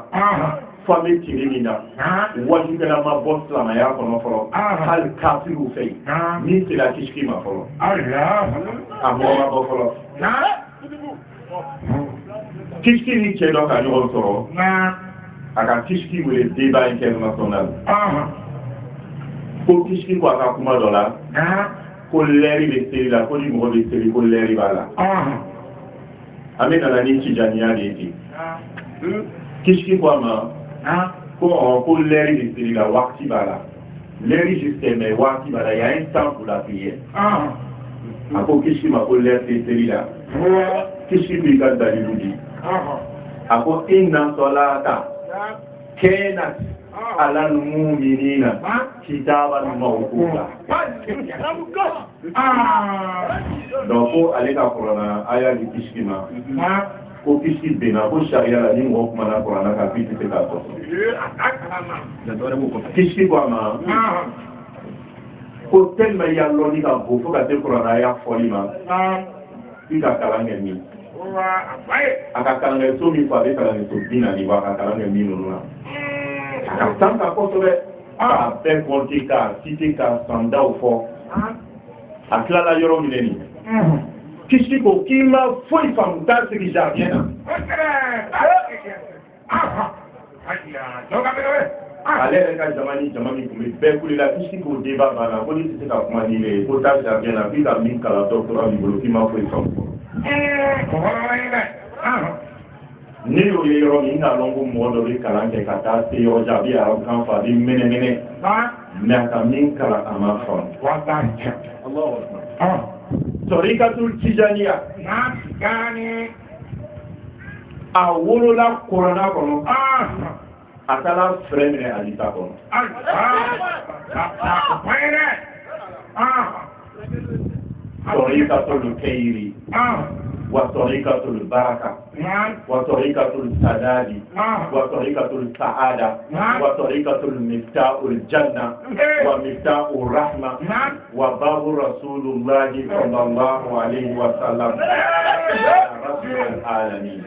fo bɛ tile min na wajukɛla ma bɔ silamɛya kɔnɔ fɔlɔ hali kafiriw fɛ yen min sera Kishki ma fɔlɔ a mɔgɔ ma bɔ fɔlɔ. Kishki ni cɛ dɔ ka ɲɔgɔn sɔrɔ a ka Kishki wele débat international ko kisi ko aka kuma dɔ la ko lɛri bɛ seli la ko ni mɔgɔ bɛ seli ko lɛri b'a la an bɛ nana ni tijaniya de ye ten kisi ko a ma ko lɛri bɛ seli la waati b'a la lɛri jusqu'à mais waati b'a la y a un temps pour la prière a ko kisi ma ko lɛri bɛ seli la kisi ko i ka dalilu di a ko inna salata kanat ala mu'minina kitaban mawquta donc ko ale ka Kurana aya di kisi ma ko kisi bena ko sharia la ni mɔgɔ kuma na Kurana ka bi tɛ ka sɔrɔ kisi ko ma ko tellement ya lɔni ka bon fo ka se Kurana aya fɔli ma i ka kalan kɛ min a ka kalan kɛ so min fɔ a bɛ kalan kɛ so 40 wa a ka kalan kɛ min ninnu na a ka tan ka kosɛbɛ k'a bɛɛ kɔnti k'a cité k'a sandaw fɔ a tilala yɔrɔ minɛ nin kisi ko k'i ma foyi faamu t'a sigi jardin na ale yɛrɛ ka jama ni jama min tun bɛ bɛɛ kulela kisi ko débat banna ko ni tɛ se ka kuma ni ye ko taa jardin na f'i ka min kalan doctorat b'i bolo k'i ma foyi faamu ne y'o ye yɔrɔ min n'a lɔn ko mɔgɔ dɔ bɛ kalan kɛ ka taa se yɔrɔ jan a bɛ arabukan fɔ a bɛ mɛnɛmɛnɛ mais a ka min kalan a ma faamu Torikatul Tijaniya a wolola Kurana kɔnɔ a taara fɛrɛ minɛ hadisa kɔnɔ Torikatul Kayri وطريقة البركة وطريقة السداد وطريقة السعادة وطريقة المفتاح الجنة ومفتاح الرحمة وباب رسول الله صلى الله عليه وسلم رسول العالمين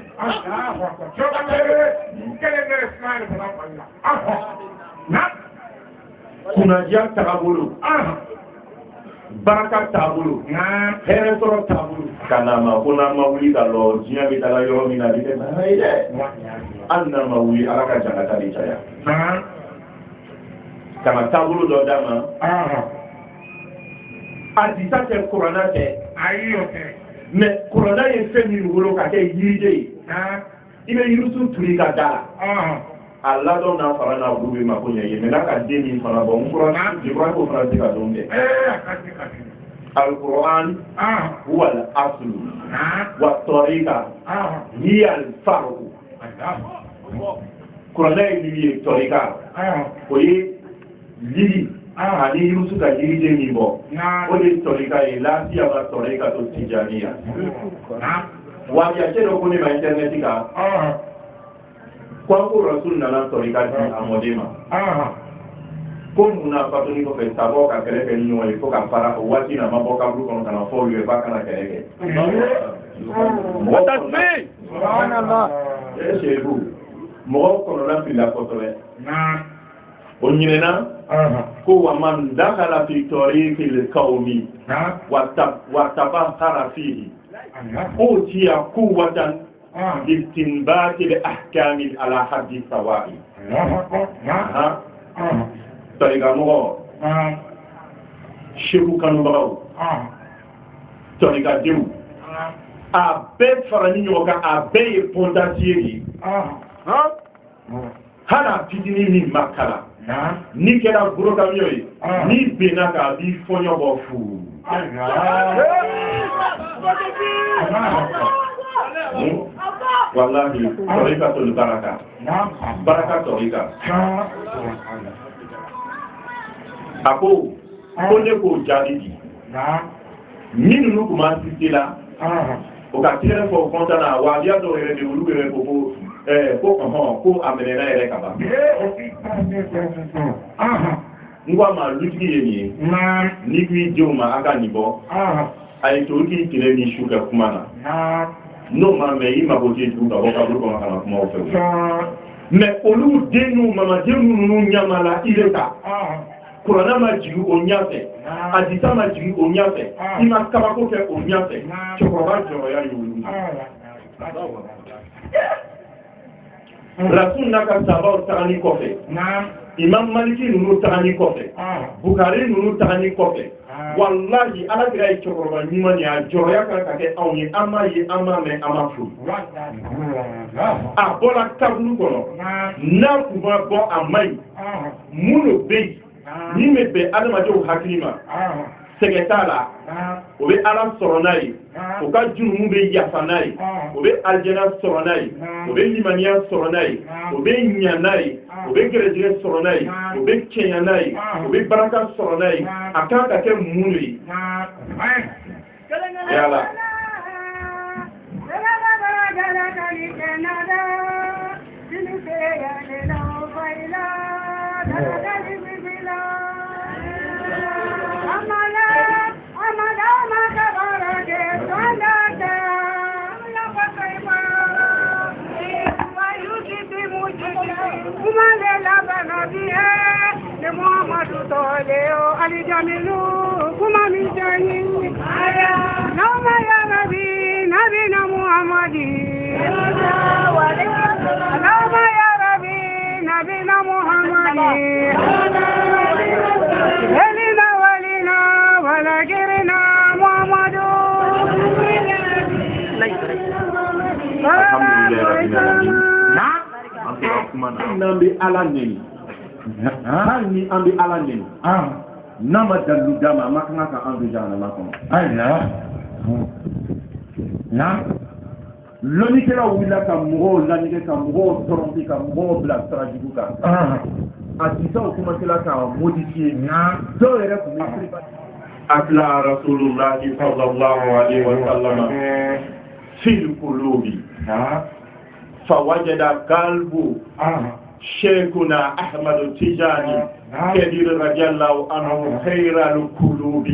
كنا تقبلوا baraka taabolo hɛrɛ sɔrɔ taabolo kana ma ko n'an ma wuli ka lɔ diɲɛ bɛ taga yɔrɔ min na a bɛ kɛ bana ye dɛ hali n'an ma wuli ala ka jangata de caya kana taabolo dɔ d'a ma a disa tɛ Kurana tɛ mais Kurana ye fɛn min wolo ka kɛ yiriden ye i bɛ yirisun turu i ka da la a ladɔn n'a fara n'a bulu bɛ mako ɲɛ ye mais n'a ka den min fana bɔ n Kurana ko fana se ka dɔn dɛ القرآن هو الأصل والطريقة هي الفرق القرآن هي الطريقة وهي لي ani yusu ka yirije min bɔ o de tɔrika ye lafiya ma tɔrika to tijaniya wa yacɛ dɔ ko ne ma internet kan ko an ko rasul nana tɔrika di a mɔden ma ko munna fatoni kɔfɛ sabɔ ka kɛlɛ kɛ ni ɲɔgɔn ye fo ka fara o waati na ma bɔ kaburu kɔnɔ ka na fɔ olu ye ba kana kɛlɛ kɛ mɔgɔ kɔnɔna filila kosɛbɛ o ɲinɛna ko wa man dakhala fi tariqil qawmi wa tabakhara fihi utiya quwwatan listinbati ahkamin ala haddi sawa'i tariqa mɔgɔ shehu kanubagaw tariqa denw a bɛɛ fara ni ɲɔgɔn kan a bɛɛ ye pondancier de ye hali a fitinin min ma kalan ni kɛra gorokamiyo ye ni benna k'a b'i fɔɲɔ bɔ fuu wallahi tariqa tol baraka tariqa a ko ne k'o jaabi di ni ninnu tun b'an sisi la o ka tigɛrɛ fɔ kɔntan na wa abiya dɔw yɛrɛ de olu yɛrɛ ko ko a mɛnɛna yɛrɛ ka ban n ko a ma lutigi ye nin ye n'i k'i denw ma a ka nin bɔ a ye to k'i tile ni su kɛ kuma na n'o ma mɛn i mago tɛ dugu ka bɔ kaburu kɔnɔ ka na kuma o fɛ mais olu den n'u mamaden ninnu ɲamala i bɛ ta Kurana ma jigin o ɲafɛ hadisa ma jigin o ɲafɛ i ma kabako kɛ o ɲafɛ cɛkɔrɔba jɔyɔrɔya ye olu rasul n'a ka sabaw tagani kɔfɛ imam maliki ninnu tagani kɔfɛ bukari ninnu tagani kɔfɛ wallahi ala kira ye cɛkɔrɔba ɲuman ye a jɔrɔya kan ka kɛ anw ye an m'a ye an m'a mɛn an m'a fo a bɔra kabulu kɔnɔ n'a kun ma bɔ a ma ɲi minnu bɛ yen min bɛ bɛn adamadenw hakili ma sɛgɛ t'a la o bɛ ala sɔrɔ n'a ye o ka jurumu bɛ yafa n'a ye o bɛ alijana sɔrɔ n'a ye o bɛ limaniya sɔrɔ n'a ye o bɛ ɲa n'a ye o bɛ gɛrɛjɛgɛ sɔrɔ n'a ye o bɛ cɛɲa n'a ye o bɛ baraka sɔrɔ n'a ye a kan ka kɛ mun de ye yala n'an bɛ ala nɛni hali ni an bɛ ala nɛni n'a ma dalilu d'a ma a ma kan ka an don jahanama kɔnɔ lɔnnikɛlaw wulila ka mɔgɔw lanɛgɛ ka mɔgɔw tɔrɔnti ka mɔgɔw bila sira jugu kan a sisaw commencera ka modifier dɔw yɛrɛ tun bɛ atla rasulullahi sallallahu alaihi wa sallam fil qulubi فوجد قلبه شيخنا أحمد التجاني كبير رضي الله عنه خير القلوب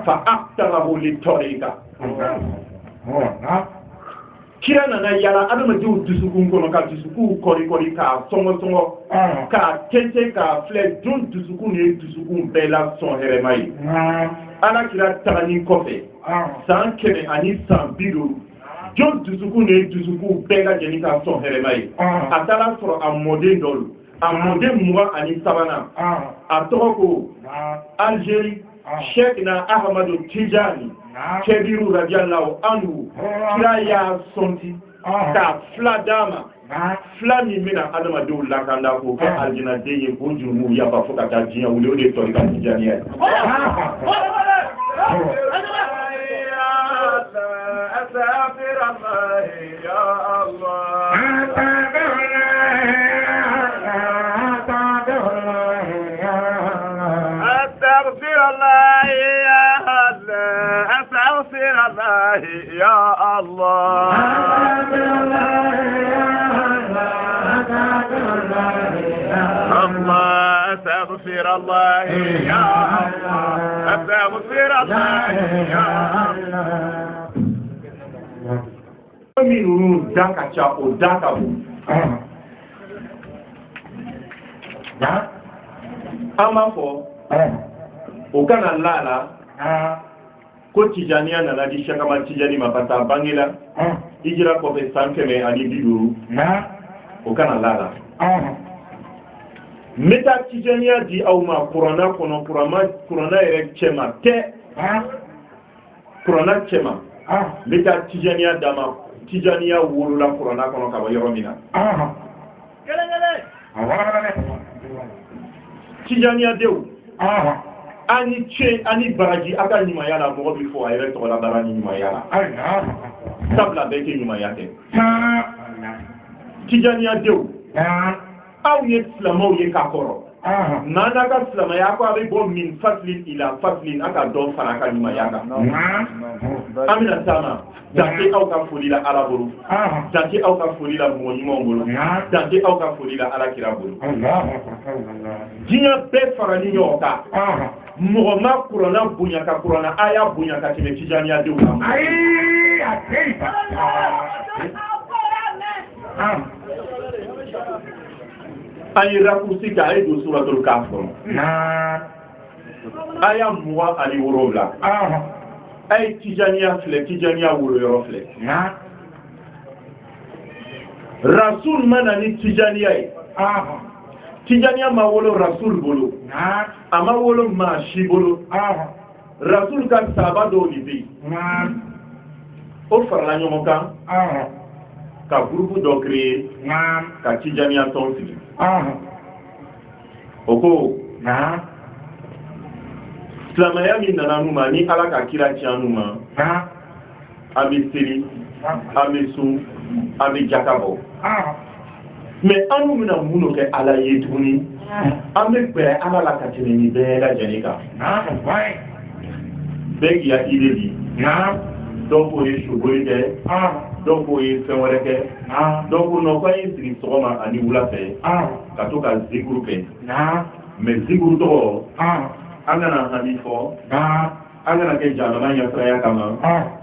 فأقتره للطريقة kira nana yala adamadenw dusukun kɔnɔ ka dusukun kɔrikɔri k'a sɔngɔsɔngɔ k'a tɛntɛn k'a filɛ jɔn dusukun ye dusukun bɛɛ la sɔn hɛrɛma ye ala kira tagani kɔfɛ san 100 ani san 50 jɔn dusukun ye dusukun bɛɛ lajɛlen ka sɔn hɛrɛma ye a taara sɔrɔ a mɔden dɔ don a mɔden 23 a tɔgɔ ko Algérie Cheikhna Ahmadu Tijani Kebiru radiyallahu anhu kira y'a sɔnti ka fila d'a ma fila min bɛna adamadenw lakanda k'o kɛ alijinaden ye k'o jurumu yafa fo ka taa diɲɛ wuli o de ye tɔrika tijaniya ye أستغفر الله يا الله أستغفر الله يا الله أستغفر الله يا الله أستغفر الله يا الله أستغفر الله يا الله minnu da ka ca o da ka bon an b'a fɔ o kana la ko Tijaniya nana di Cheikh Ahmad Tijani ma parce que a bangela hijira kɔfɛ san 100 ani 50 o kana la n bɛ taa Tijaniya di aw ma kuranna kɔnɔ kuranna yɛrɛ cɛma tɛ kuranna cɛma n bɛ taa Tijaniya d'a ma Tijaniya wolola kuranna kɔnɔ ka bɔ yɔrɔ min na Tijaniya denw ani ce ani baraji a ka ɲumanya la mɔgɔ bɛ fɔ a yɛrɛ tɔgɔ la baara ni ɲumanya la sabula bɛɛ tɛ ɲumanya kɛ Tijaniya denw aw ye silamɛw ye ka kɔrɔ n'a n'a ka silamɛya ko a bɛ bɔ min fasilin ila fasilin a ka dɔ fara a ka ɲumanya kan an bɛna taama dante aw ka foli la ala bolo dante aw ka foli la mɔgɔ ɲumanw bolo dante aw ka foli la ala kira bolo diɲɛ bɛɛ farali ɲɔgɔn kan mɔgɔ ma kuranna bonya ka kuranna aya bonya ka tɛmɛ Tijaniya denw kan an ye raccourci kɛ a ye don suratul Kahf kɔnɔ aya 27 a ye Tijaniya filɛ Tijaniya woloyɔrɔ filɛ rasul mana ni tijaniya ye tijaniya ma wolo rasul bolo a ma wolo maa si bolo rasul ka sahaba dɔw de bɛ yen o farala ɲɔgɔn kan ka groupe dɔ créer ka tijaniya tɔn sigi o ko silamɛya min nana n'u ma ni ala ka kira tiɲɛ n'u ma an bɛ seli an bɛ sun an bɛ jaka bɔ mais an n'u bɛna mun de kɛ ala ye tuguni an bɛ bɛn ala la ka tɛmɛ nin bɛɛ lajɛlen kan bɛɛ k'i ka idée di dɔw k'o ye soboli kɛ dɔw k'o ye fɛn wɛrɛ kɛ dɔw ko non k'an ye sigi sɔgɔma ani wula fɛ ka to ka zikuru kɛ mais zikuru tɔgɔ an kana hami fɔ an kana kɛ jahanama ɲɛsiraya kama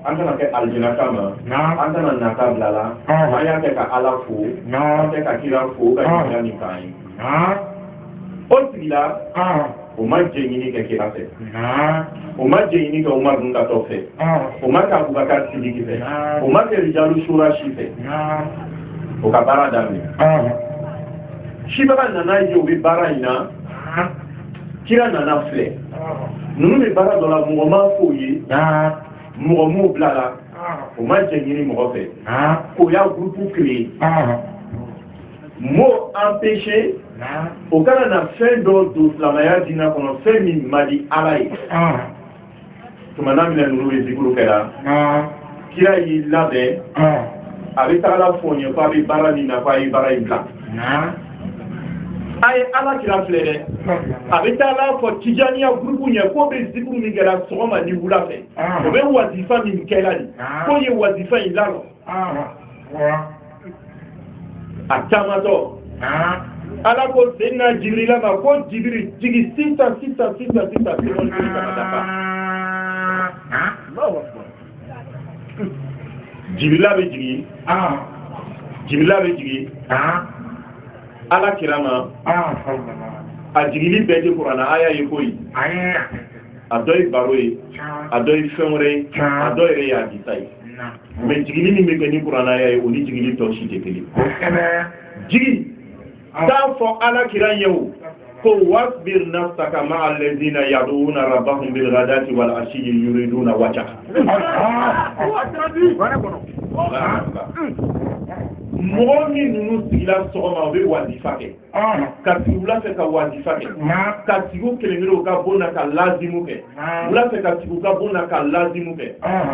an kana kɛ alijana kama an kana nata bila la an y'a kɛ ka ala fo an kɛ ka kira fo ka ɲininka nin k'an ye o sigila o ma jɛɲini kɛ kira fɛ o ma jɛɲini kɛ Umar dun katɔ fɛ o ma kɛ Abubakar Sidiki fɛ o ma kɛ Rijalu Shura si fɛ o ka baara daminɛ sibaga nana ye o bɛ baara in na kira nana filɛ ninnu bɛ baara dɔ la mɔgɔ ma f'o ye mɔgɔ m'o bila la o ma jɛɲini mɔgɔ fɛ k'o y'a groupe créé m'o empêché o kana na fɛn dɔ don silamɛya diinɛ kɔnɔ fɛn min ma di ala ye tuma na minɛ ninnu bɛ zikuru kɛra kira y'i labɛn a bɛ taga la fɔ n ye ko a bɛ baara min na ko a ye baara in bila a ye ala kira filɛ dɛ a bɛ taa la fɔ tijaniya groupe ɲɛ k'o bɛ zikuru min kɛra sɔgɔma ni wula fɛ o bɛ wazifa min kɛra nin k'o ye wazifa in lalɔ a taamatɔ ala ko senna Jibirila ma ko Jibiri jigi sisan seconde kelen kana dafa Jibirila bɛ jigi Jibirila bɛ jigi ala kira ma a jigili bɛɛ di kuranna aya ye koyi a dɔ ye baro ye a dɔ ye fɛn wɛrɛ ye a dɔ yɛrɛ ye hadisa ye mais jigili min bɛ kɛ ni kuranna aya ye o ni jigili tɔ si tɛ kelen jigi t'a fɔ ala kira ye o ko wasbir nafsaka ma'a alladhina yad'una rabbahum bil ghadati wal ashiyyi yuriduna wajha mɔgɔ min ninnu sigila sɔgɔma u bɛ wazifa kɛ ka sigi wula fɛ ka wazifa kɛ ka sigi u kelen-kelen u ka bon na ka lazimu kɛ wula fɛ ka sigi u ka bon na ka lazimu kɛ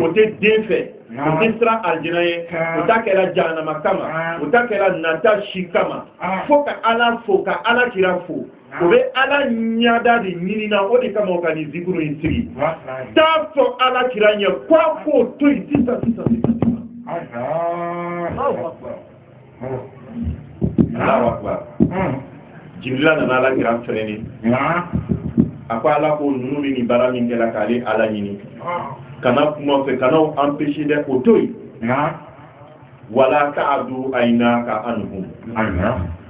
o tɛ den fɛ o tɛ siran alijana ye o ta kɛra jahanama kama o ta kɛra nata si kama fo ka ala fo ka ala kira fo o bɛ ala ɲada de ɲini na o de kama o ka nin zikuru in sigi t'a fɔ ala kira ɲɛ k'a k'o to yen sisan Allahu Akbar. Jibrila nana ala kira frɛni a ko ala ko ninnu bɛ nin baara min kɛra k'ale ala ɲini kana kuma fɛ kana empêcher dɛ o to yen wala ta'du aynaka anhum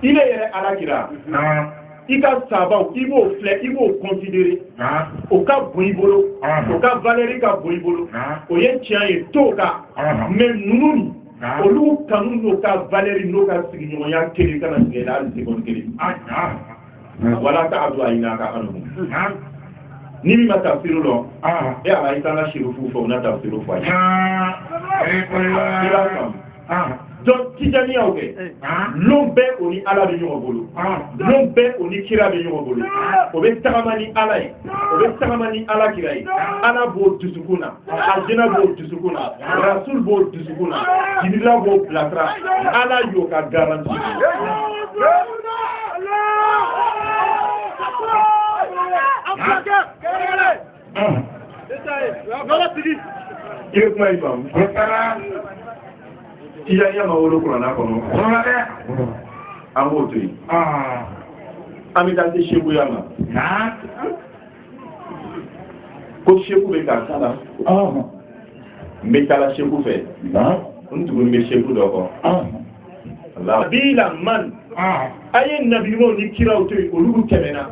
ile yɛrɛ ala kira i ka sabaw i b'o filɛ i b'o considérer o ka bon i bolo o ka valeur ka bon i bolo o ye tiɲɛ ye t'o kan mais ninnu olu kanu n'o ka valeur n'o ka sigiɲɔgɔnya kelen kana tigɛ hali seconde kelen wala ta'du aynaka anhum ni min ma tafsir lɔ e ala i t'an ka sherifu fɔ o na tafsir fɔ a ye i b'a faamu donc tijaniyaw kɛ lon bɛɛ o ni ala bɛ ɲɔgɔn bolo lon bɛɛ o ni kira bɛ ɲɔgɔn bolo o bɛ tagama ni ala ye o bɛ tagama ni ala kira ye ala b'o dusukun na alijana b'o dusukun na rasul b'o dusukun na jibirila b'o bilasira ala y'o ka garanti i bɛ kuma in faamu tijaniya ma wolo kuranna kɔnɔ an b'o to yen an bɛ taa se sekuya ma ko seku bɛ ka kalan n bɛ taala seku fɛ n tuguni bɛ seku dɔ kɔ bila man aye nabi mo ni kiraw to olugu temena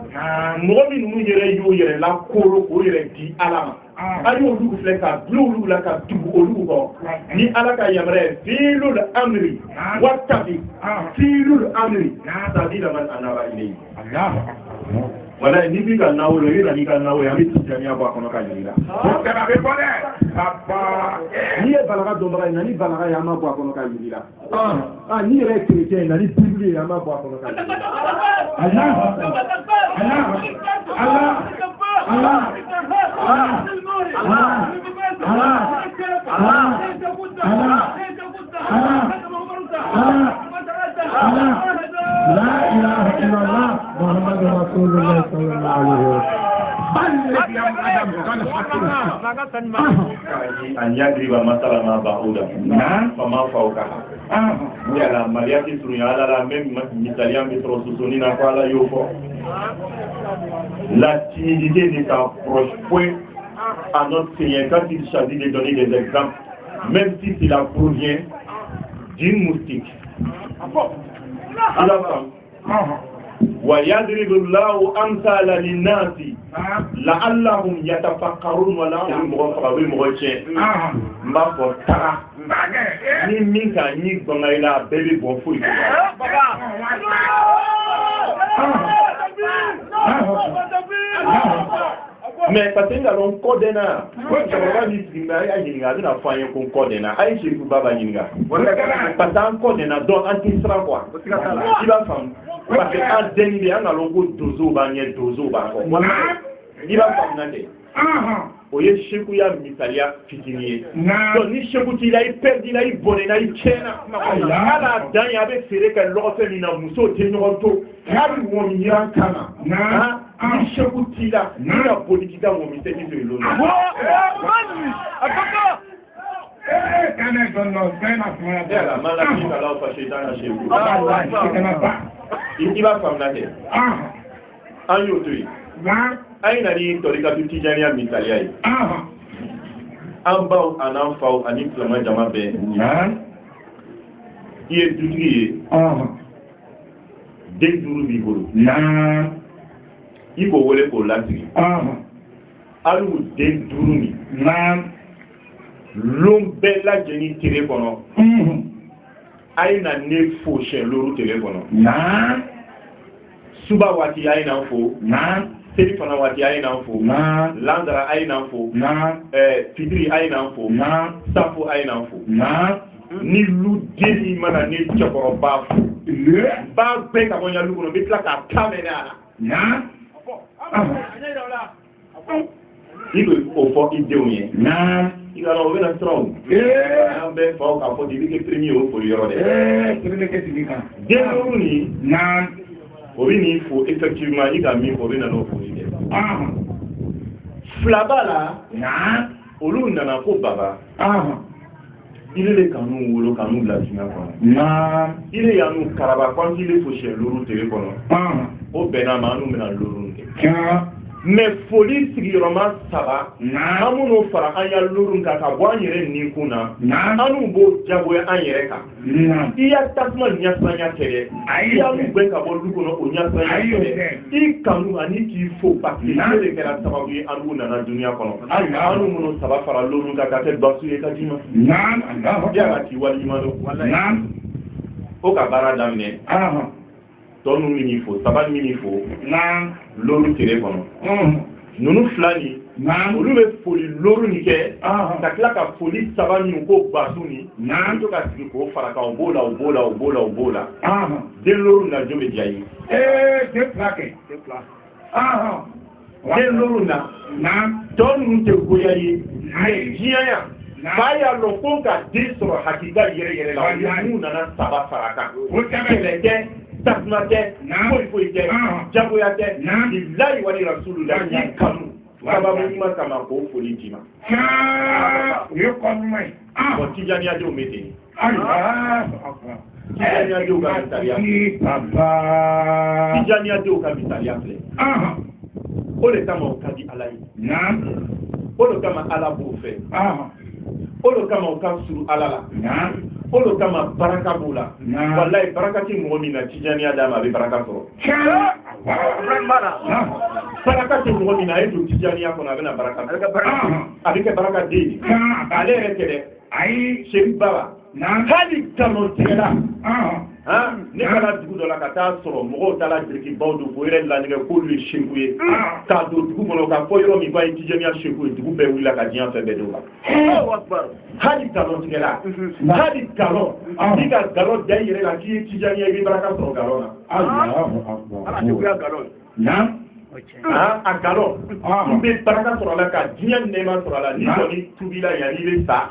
mo mi nu yere yo yere la koro ko yere di alama ayo olugu fleka blulu la ka tu olugu ko ni alaka yamre filul amri wattabi filul amri sabila man anaba ilayhi Allah wala ni bi ka nawo le ni ka nawo ya mi tijani aba kono ka yira ko ka be bole papa ni e balaga do balaga ni balaga ya ma bo kono ka yira ni re chrétien na ni bible ya ma bo kono ka yira Allah Allah Allah لا إله إلا الله محمد رسول الله صلى الله عليه وسلم أن يجرب مثلا ما بعودا فما فوقها يلا ملياتي سرنا على la même italien métro sousonina quoi yofo la timidité ne s'approche point à notre Seigneur quand il s'agit de donner des exemples même si cela provient d'une moustique. ويضرب الله أمثال للناس لعلهم يتفكرون ولا يمغفرون مغشين ما فترى ni min ka ni gbɔngɛ la bɛɛ bɛ bɔn foyi mais parce que nga lɔn kɔ dɛ na cɛkɔrɔba min sigi na a y'a ɲininka a bɛna fɔ an ye ko n kɔ dɛ na a ye sirifu ba b'a ɲininka parce que an kɔ dɛ na donc an tɛ siran quoi i b'a faamu parce que an dɛni de an ka lɔn ko donsow b'an ɲɛ donsow b'an kɔ i b'a faamu na dɛ o ye sekuya misaliya fitini ye donc ni seku t'i la i perdila i bɔnɛna i tiɲɛna ala dan ye a bɛ feere kɛ lɔgɔfɛn min na musow tɛ ɲɔgɔn to hali wɔmiyiran kama ni seku t'i la ni ka boli k'i ka wɔmi tɛ k'i feere lónìí. yala mala k'i ka la fa seetan na seku i b'a faamu na kɛ an y'o to yen. An yi na ni tɔrikatu tijaniya misaliya ye an baw an'an faw ani filama jama bɛɛ i ye dutigi ye den 5 b'i bolo i k'o wele k'o lasigi hali o den 5 min lon bɛɛ lajɛlen tile kɔnɔ a ye na ne fo siyɛn lóru tile kɔnɔ suba waati a ye na fo seli fana waati a ye n'an fo landara a ye n'an fo fitiri a ye n'an fo safo a ye n'an fo ni lu den mana ne cɛkɔrɔba fo ba bɛɛ ka bɔ n ya lu kɔnɔ n bɛ tila k'a ta mɛnɛ a la i bɛ o fɔ i denw ye i ka dɔn o bɛna siran o an bɛ faw k'a fɔ de i bɛ kɛ premier o foli yɔrɔ dɛ den 5 nin o bɛ nin fo effectivement i ka min fɔ o bɛ na n'o foli dɛ filaba la olu nana ko baba ile le kanu wolo kanu bila diɲɛ kɔnɔ ile yanu karaba quand ile fo siyɛn 5 tile kɔnɔ o bɛnna ma anu bɛna 5 kɛ mais foli sigiyɔrɔma 7 an minnu fara an ya 5 kan ka bɔ an yɛrɛ nin kun na anu b'o jagoya an yɛrɛ kan i y'a tasuma ɲasiranya kɛ dɛ i y'anu gɛn ka bɔ du kɔnɔ o ɲasiranya kɛ dɛ i kanu ani k'i fo parce que ne de kɛra sababu ye anu nana duniya kɔnɔ anu minnu 7 fara 5 kan ka kɛ basu ye ka d'i ma yala k'i waliɲuman dɔn o ka baara daminɛ tɔnu min fo 7 min fo 5 tile kɔnɔ ninnu 2 ni olu bɛ foli 5 ni kɛ ka tila ka foli 7 min ko basu ni an to ka sigi k'o fara kan o b'o la den 5 na jo bɛ diya ye den 5 na tɔ ninnu tɛ goya ye mais diɲɛ yan fa y'a lɔn ko ka den sɔrɔ hakilila yɛrɛ la o n'u nana 7 fara kan kɛlɛ tɛ tasuma tɛ foyi tɛ jagoya tɛ bilahi wa ni rasulullah ni kanu sababu ɲuman kama k'o foli d'i ma o ye kɔnuma ye bon tijaniyadenw bɛ ten tijaniyadenw ka misaliya tijaniyadenw ka misaliya filɛ o de kama o ka di ala ye o de kama ala b'o fɛ o de kama o ka surun ala la olo kama baraka bula wallahi baraka ti mo min na tijaniya dama be baraka soro baraka ti mo min na e do tijaniya ko na be na baraka avec baraka de ale rekede ai sheikh baba hali kamo tigala ne kala dugu dɔ la ka taa sɔrɔ mɔgɔw taara diriki baw do ko yɛrɛ lanɛgɛ k'olu ye seku ye k'a don dugu kɔnɔ k'a fɔ yɔrɔ min b'a ye tijaniya seku ye dugu bɛɛ wulila ka diɲɛ fɛn bɛɛ don la hali galon tigɛla hali galon ni ka galon da i yɛrɛ la k'i ye tijaniya i bɛ baraka sɔrɔ galon na ala seguya galon a galon n bɛ baraka sɔrɔ a la ka diɲɛ nɛɛma sɔrɔ a la ni kɔni tubila yan n'i bɛ sa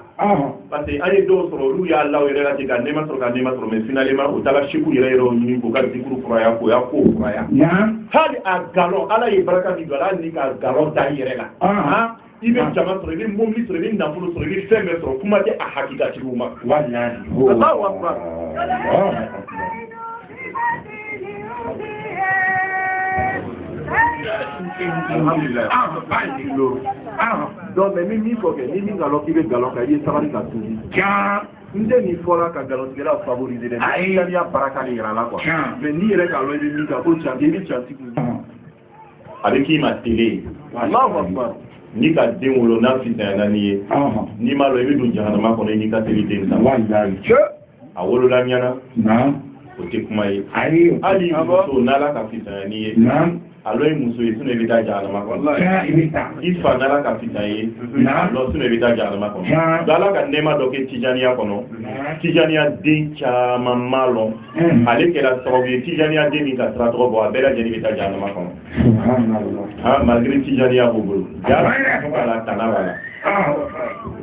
parce que an ye dɔw sɔrɔ olu y'a la yɛrɛ la ten ka nɛɛma sɔrɔ mais finalement o taara seku yɛrɛ ɲini k'o ka zikuru furaya k'o y'a ko furaya hali a galon ala ye baraka min don a la hali ni ka galon da i yɛrɛ la i bɛ jama sɔrɔ i bɛ mobili sɔrɔ i bɛ nafolo sɔrɔ i bɛ fɛn bɛɛ sɔrɔ kuma tɛ a hakikatigiw ma Allahu akbar alhamdulillah donc mais min fɔ kɛ ni min galon k'i bɛ galon kan i ye sabali ka tuubi n tɛ nin fɔra ka galontigɛla favoriser dɛ tijaniya baraka de yira la quoi mais n'i yɛrɛ galon i bɛ min kan ko canti i bɛ canti a bɛ k'i ma télé Allahu akbar ni ka den wolo n'a fisayana n'i ye n'i m'a dɔn i bɛ don jahanama kɔnɔ i n'i ka teli den sa a wolola ɲɛna o tɛ kuma ye hali muso n'ala ka fisaya n'i ye alo ye muso ye sinɔ i bɛ taa jahanama kɔnɔ i fa n'ala ka fisaya ye alo sinɔ i bɛ taa jahanama kɔnɔ donc ala ka nɛɛma dɔ kɛ tijaniya kɔnɔ tijaniya den caman m'a lɔn ale kɛra sababu ye tijaniya den min ka sira tɔgɔ bɔ a bɛɛ lajɛlen bɛ taa jahanama kɔnɔ malgré tijaniya b'o bolo ala tana b'a la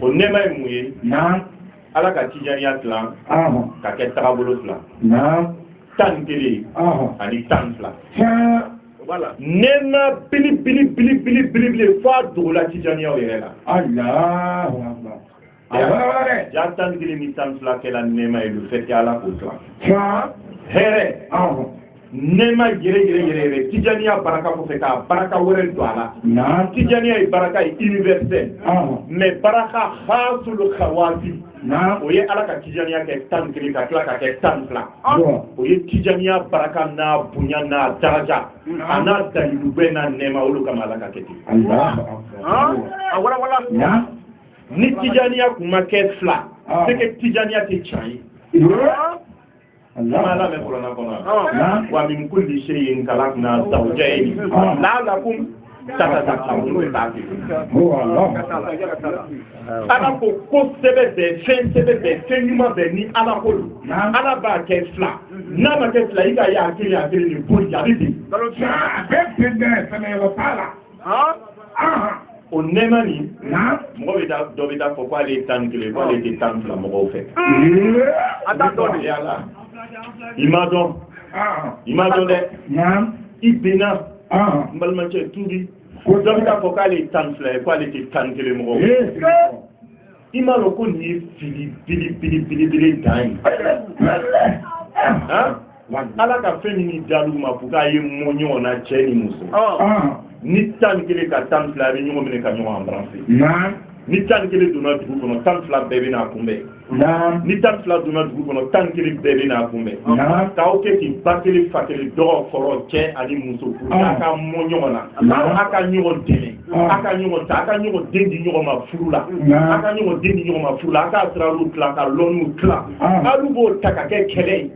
o nɛɛma ye mun ye ala ka tijaniya tilan ka kɛ tagabolo fila 11 ani 12 voilà nɛɛma belebele f'a dogola tijaniyaw yɛrɛ la Allahu akbar ja 11 ni 12 kɛla nɛɛma ye le fait que ala k'o tilan hɛrɛ nɛɛma yɛrɛ tijaniya baraka kɔfɛ k'a baraka wɛrɛ don a la tijaniya ye baraka ye universel mais baraka khasul khawati o ye ala ka tijaniya kɛ 11 ka tila ka kɛ 12 o ye tijaniya baraka n'a bonya n'a daraja a n'a dalilu bɛɛ n'a nɛɛma olu kama ala ka kɛ ten a wala ni tijaniya kun ma kɛ 2 c'est que tijaniya tɛ can ye kama ala mɛ kɔlɔnna kɔnɔ wa min kulli shay'in khalaqna zawjayn la'allakum tatataqun ala ko ko sɛbɛ bɛɛ fɛn ɲuman bɛɛ ni ala ko don ala b'a kɛ 2 n'a ma kɛ 2 i ka ye a kelen ni boli a bɛ ten o nɛɛma nin mɔgɔ dɔ bɛ taa fɔ k'ale ye 11 k'ale tɛ 12 mɔgɔw fɛ a t'a dɔn de ala i ma dɔn dɛ i benna n balimacɛ tuubi dɔ bɛ taa fɔ k'ale ye 12 ye k'ale tɛ 11 mɔgɔw i m'a dɔn ko nin ye fili belebele dan ye ala ka fɛn min jal'u ma pour k'a ye mɔ ɲɔgɔn na cɛ ni muso ni 11 ka 12 a bɛ ɲɔgɔn minɛ ka ɲɔgɔn embrasser ni 11 donna dugu kɔnɔ 12 bɛɛ bɛ n'a kunbɛn ni 12 donna dugu kɔnɔ 11 bɛɛ bɛ n'a kunbɛn k'aw kɛ k'i ba kelen fa kelen dɔgɔ kɔrɔ cɛ ani muso a ka mɔ ɲɔgɔn na a ka ɲɔgɔn dɛmɛ a ka ɲɔgɔn ta a ka ɲɔgɔn den di ɲɔgɔn ma furu la a ka ɲɔgɔn den di ɲɔgɔn ma furu la a ka siralu tila ka lɔnniw tila alu b'o ta ka kɛ kɛlɛ ye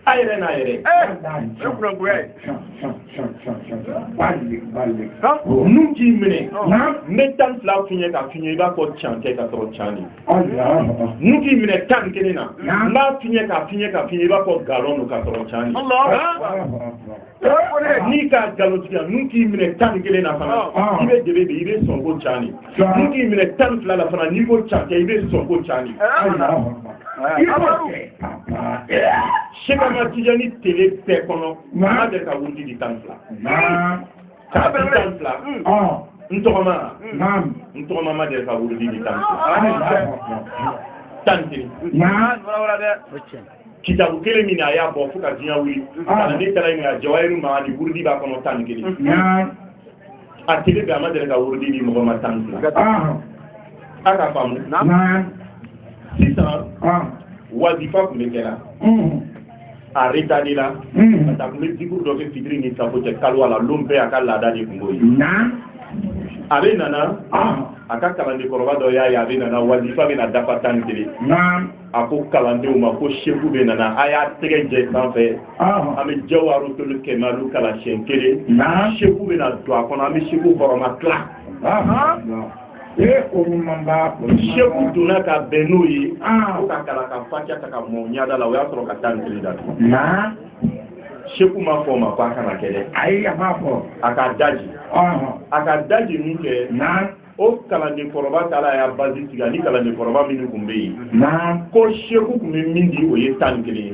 a yɛrɛ n'a yɛrɛ nun k'i minɛ n bɛ 12 f'i ye ka f'i ye i b'a fɔ can tɛ ka sɔrɔ can de nun k'i minɛ 11 na n b'a f'i ye ka f'i ye ka f'i ye i b'a fɔ galon don ka sɔrɔ can de n'i ka galontigiya nun k'i minɛ 11 na fana i bɛ debe i bɛ sɔn ko can de nun k'i minɛ 12 la fana n'i ko can tɛ i bɛ sɔn ko can de Shekama tijani tele bɛɛ kɔnɔ n'a bɛ ka wuli di 12 k'a di 12 n tɔgɔma ma deli ka wuli di 11 kitabu kelen min a y'a bɔ fo ka diɲɛ wuli kana ne taara yen nka jawahiru maani wurudi b'a kɔnɔ 11 a tele bɛ a ma deli ka wurudi di mɔgɔ ma 12 a ka faamu sisan wazifa kun bɛ kɛ la a retardé la parce que a kun bɛ dikuru dɔ kɛ fitiri ni safo cɛ kaliwa la lon bɛɛ a ka laada de kun b'o ye ale nana a ka kalandenkɔrɔba dɔ y'a ye ale nana wazifa bɛna dafa 11 a ko kalandenw ma ko seku bɛ nana a y'a tɛgɛ jɛ sanfɛ an bɛ jawaru tolu kɛmɛlu kalan siɲɛ 1 seku bɛna don a kɔnɔ an bɛ seku hɔrɔma tila seku donna ka bɛn n'o ye ko ka kalan ka fatiya ta ka mɔ ɲada la o y'a sɔrɔ ka 11 datugu seku ma fɔ o ma ko a kana kɛ dɛ ayi a m'a fɔ a ka daji min kɛ o kalandenkɔrɔba taara y'a basi sigi ani kalandenkɔrɔba minnu kun bɛ yen ko seku kun bɛ min di o ye 11 ye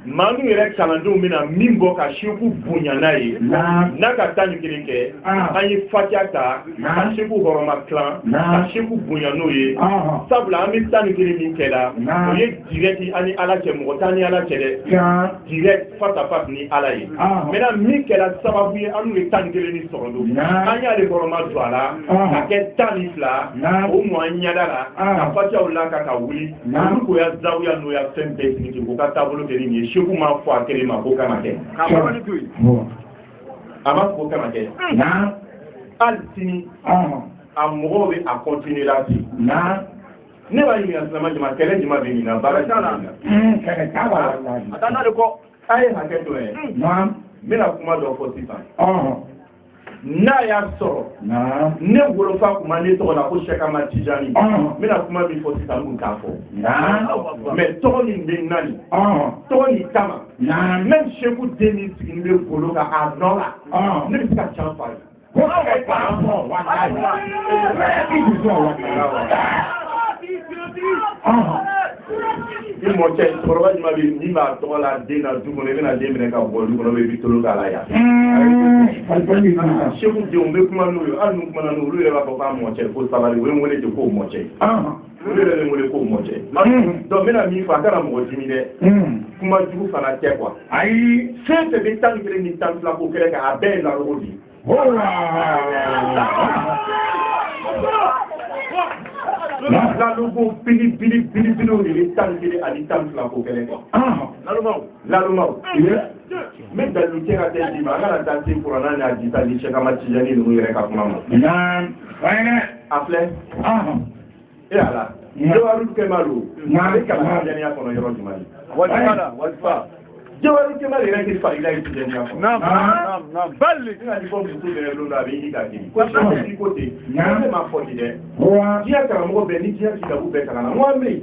maa min yɛrɛ kalandenw bɛna min bɔ ka seku bonya n'a ye n'a ka 11 kɛ an ye fatiya ta ka seku hɔrɔma tilan ka seku bonya n'o ye sabula an bɛ 11 min kɛra o ye direct ani ala cɛ mɔgɔ t'an ni ala cɛ dɛ direct face à face ni ala ye maintenant min kɛra sababu ye an n'u ye 11 ni sɔrɔ don an y'ale hɔrɔma don a la ka kɛ 12 o mɔ an ɲɛda la ka fatiyaw la ka wuli olu ko ya zawuya n'o ya fɛn bɛɛ sigi k'u ka taabolo kɛ nin ye seku m'a fɔ a kelen ma ko kana kɛ a m'a fɔ ko kana kɛ hali sini a mɔgɔw bɛ a continuer la ten ne b'a ɲininka silamɛ jama kɛlɛ jama bɛ nin na baara jama bɛ nin na a taa n'ale kɔ a ye hakɛ to ye n bɛna kuma dɔ fɔ sisan n'a y'a sɔrɔ ne wolofa kuma ne tɔgɔ la ko Sɛkama Tijani n bɛna kuma min fɔ sisan n kun t'a fɔ mais tɔgɔ min bɛ nani tɔgɔ nin kama même Seku den min sigilen bɛ golo kan a nɔ la ne bɛ se ka can f'a ye ni mɔcɛ cɛkɔrɔba jumɛn bɛ min b'a tɔgɔ la den na du kɔnɔ i bɛna den minɛ ka bɔ du kɔnɔ i bɛ tolo k'a la yan seku denw bɛ kuma n'u ye hali n'u kumana n'u olu yɛrɛ b'a fɔ k'a mɔcɛ ko sabali u ye n wele ten k'o mɔcɛ olu yɛrɛ bɛ n wele k'o mɔcɛ donc n bɛna min fɔ a kana mɔgɔ dimi dɛ kuma jugu fana tɛ quoi ayi fɛn fɛn bɛ 11 ni 12 ko kɛlɛ kɛ a bɛɛ ye larogo di lalugo bilibilibilibiliw de bɛ 11 ani 12 ko kɛlɛ kɛ lalumaw n bɛ dalilu kɛ ka tɛ di ma an kana taa se kuranna n'a dita ni Sɛkama Tijani ninnu yɛrɛ ka kuma ma a filɛ e ala Jawaru Kemalu a bɛ kalan Tijaniya kɔnɔ yɔrɔ jumɛn ye wajifa Jawaru Kemalu yɛrɛ tɛ farila ye Tijaniya kɔnɔ bali ina di fɔ muso yɛrɛ don a bɛ ɲini ka kiri ko sɛ ko ten ne ma fɔ di dɛ diɲɛ karamɔgɔ bɛɛ ni diɲɛ kitabu bɛɛ kalan na n ko an bɛ yen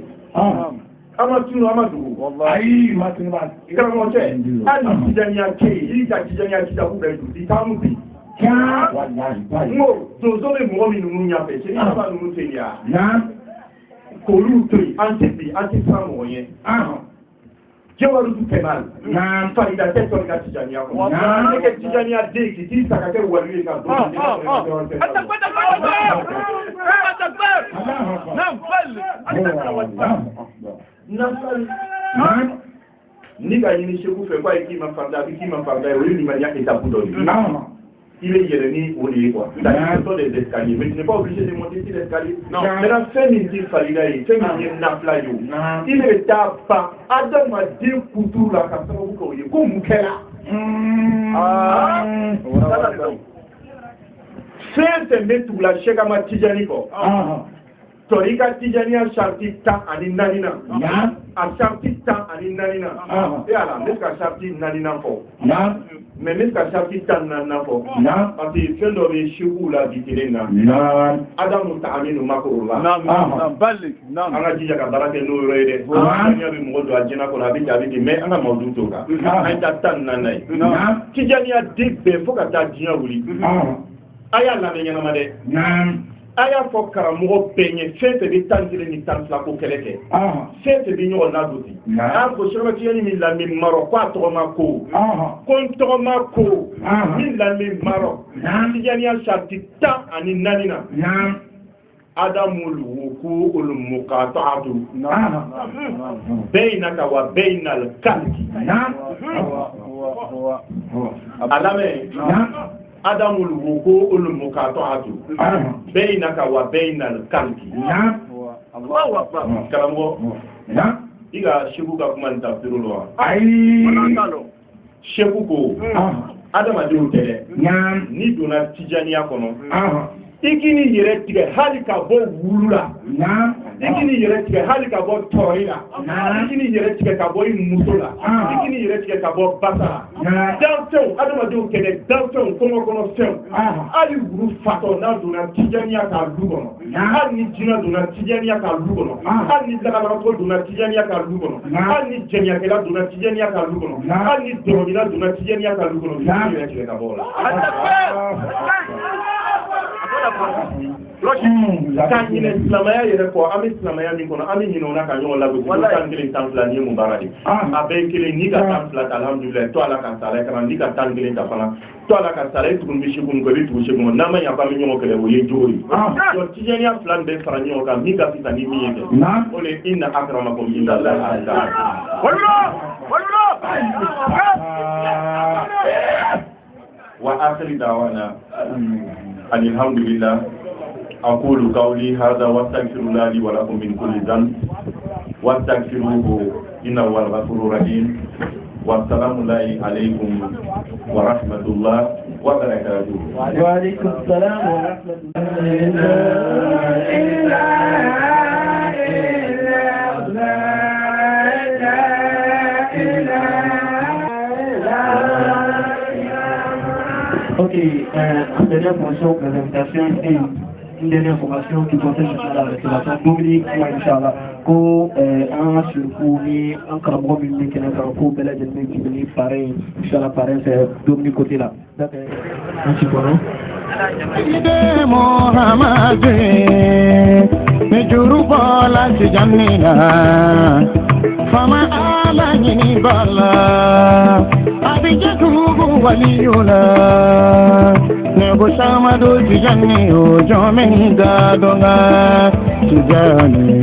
an ma tunu an ma dogo ayi ma tunu ba karamɔgɔ cɛ hali ni Tijaniya kɛ yen i ka Tijaniya kitabu bɛɛ dun i t'an mu bi n ko donso bɛ mɔgɔ min ninnu ɲɛfɛ cɛ ni saba ninnu tɛ yan k'olu to yen an tɛ bi an tɛ siran mɔgɔ ɲɛ Jawaru Kemalu farida tɛ sɔrɔ ka Tijaniya kɔnɔ ne kɛ Tijaniya den k'i t'i sa ka kɛ wali ye ka don ni ka ɲini Seku fɛ k'a ye k'i ma farida a bɛ k'i ma farida ye o ye limaniya étape dɔ ye il est yɛlɛ ni o de ye quoi c'est des escaliers mais tu n'es pas obligé de monter sur l'escalier maintenant fɛn min t'i farida ye fɛn min ye nafila ye o i bɛ taa ban adamaden kuturu la ka sababu kɛ o ye ko mun kɛra fɛn fɛn bɛ tugula Sɛkama Tijani kɔ Torika Tijaniya sarti 10 ani 4 na a sarti 10 ani 4 na e ala n bɛ ka sarti 4 na fɔ mais n bɛ ka sarti 14 na fɔ parce que fɛn dɔ bɛ Seku la bi kelen na Adamu Taaminu Makoro la an ka jija ka baara kɛ n'o yɔrɔ ye dɛ Tijaniya bɛ mɔgɔ don a jɛnɛ kɔnɔ a bɛ jaabi di mais an ka mawudu t'o kan an ta 14 ye Tijaniya den bɛɛ fo ka taa diɲɛ wuli a y'a lamɛn ɲɛnama dɛ a y'a fɔ karamɔgɔ bɛɛ ɲɛ fɛn fɛn bɛ 11 ni 12 ko kɛlɛ kɛ fɛn fɛn bɛ ɲɔgɔn ladon ten a y'a fɔ Sɛkama Tijani min lamɛn Marɔ k'a tɔgɔ ma ko ko n tɔgɔ ma ko min lamɛn Marɔ Tijaniya sariti 10 ani 4 na Adamu wuku ul muqata'atu bainaka wa bainal kalbi alame Adamu wuku ul muqata'atu bainaka wa bainal kalbi Allahu akbar. Karamɔgɔ. I ka Seku ka kuma nin tafsir lo wa? Ayi. Seku ko. Adamadenw tɛ dɛ. Ni donna Tijaniya kɔnɔ. I k'i ni yɛrɛ tigɛ hali ka bɔ wulu la. I k'i ni yɛrɛ tigɛ hali ka bɔ tɔɔrɔ la. I k'i ni yɛrɛ tigɛ ka bɔ i muso la. I k'i ni yɛrɛ tigɛ ka bɔ basa la. Danfɛnw adamadenw tɛ dɛ danfɛnw kɔngɔ kɔnɔ fɛnw. Hali wulu fatɔ n'a donna Tijaniya ka du kɔnɔ. Hali ni jinɛ donna Tijaniya ka du kɔnɔ. Hali ni lagalagatɔ donna Tijaniya ka du kɔnɔ. Hali ni jɛniyakɛla donna Tijaniya ka du kɔnɔ. Hali ni dɔnkilidala donna Tijaniya ka du kɔnɔ. I k'i yɛrɛ tigɛ ka bɔ o la. K'a ɲinɛ silamɛya yɛrɛ kɔ an bɛ silamɛya min kɔnɔ an bɛ ɲinɛ o la ka ɲɔgɔn lagosi ko 11 10 nin ye mun baara de a bɛɛ ye kelen n'i ka 10 ta alhamdulilayi to ala ka sara kana n'i ka 11 ta fana to ala ka sara i tugun bɛ segun kɔ i bɛ tugu segun n'a ma ɲɛ k'an bɛ ɲɔgɔn kɛlɛ o ye jogo ye donc Tijaniya fila bɛɛ fara ɲɔgɔn kan min ka fisa ni min ye kɛ o de inna akramakum indallahi wa akhir da'wana alhamdulillah أقول قولي هذا واستغفر الله لي ولكم من كل ذنب واستغفروه إنه هو الغفور الرحيم والسلام عليكم ورحمة الله وبركاته. وعليكم السلام ورحمة الله. Ok, une dernière mention, présentation et une dernière information qui concerne la restauration publique, Inch'Allah, ko an surku ni an karamɔgɔ min bɛ kɛnɛ kan ko bɛɛ lajɛlen bɛ jigin ni parrain Inch'Allah parrain fɛ Dominique côté la. Donc, an ci kɔnɔ. Ide Muhammadu ni juru bɔla Tijanina fama ala ɲini bala abijɛ tugu waliyula nebo samadu Tijani o jɔnmɛ da dɔnga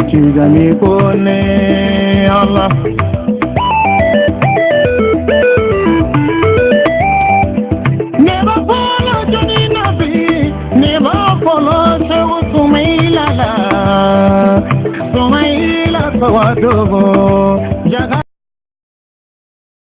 Tijani ko ne Allah. Neba fɔlɔ jɔni nabi neba fɔlɔ segu Sumaila la Sumaila sawadogo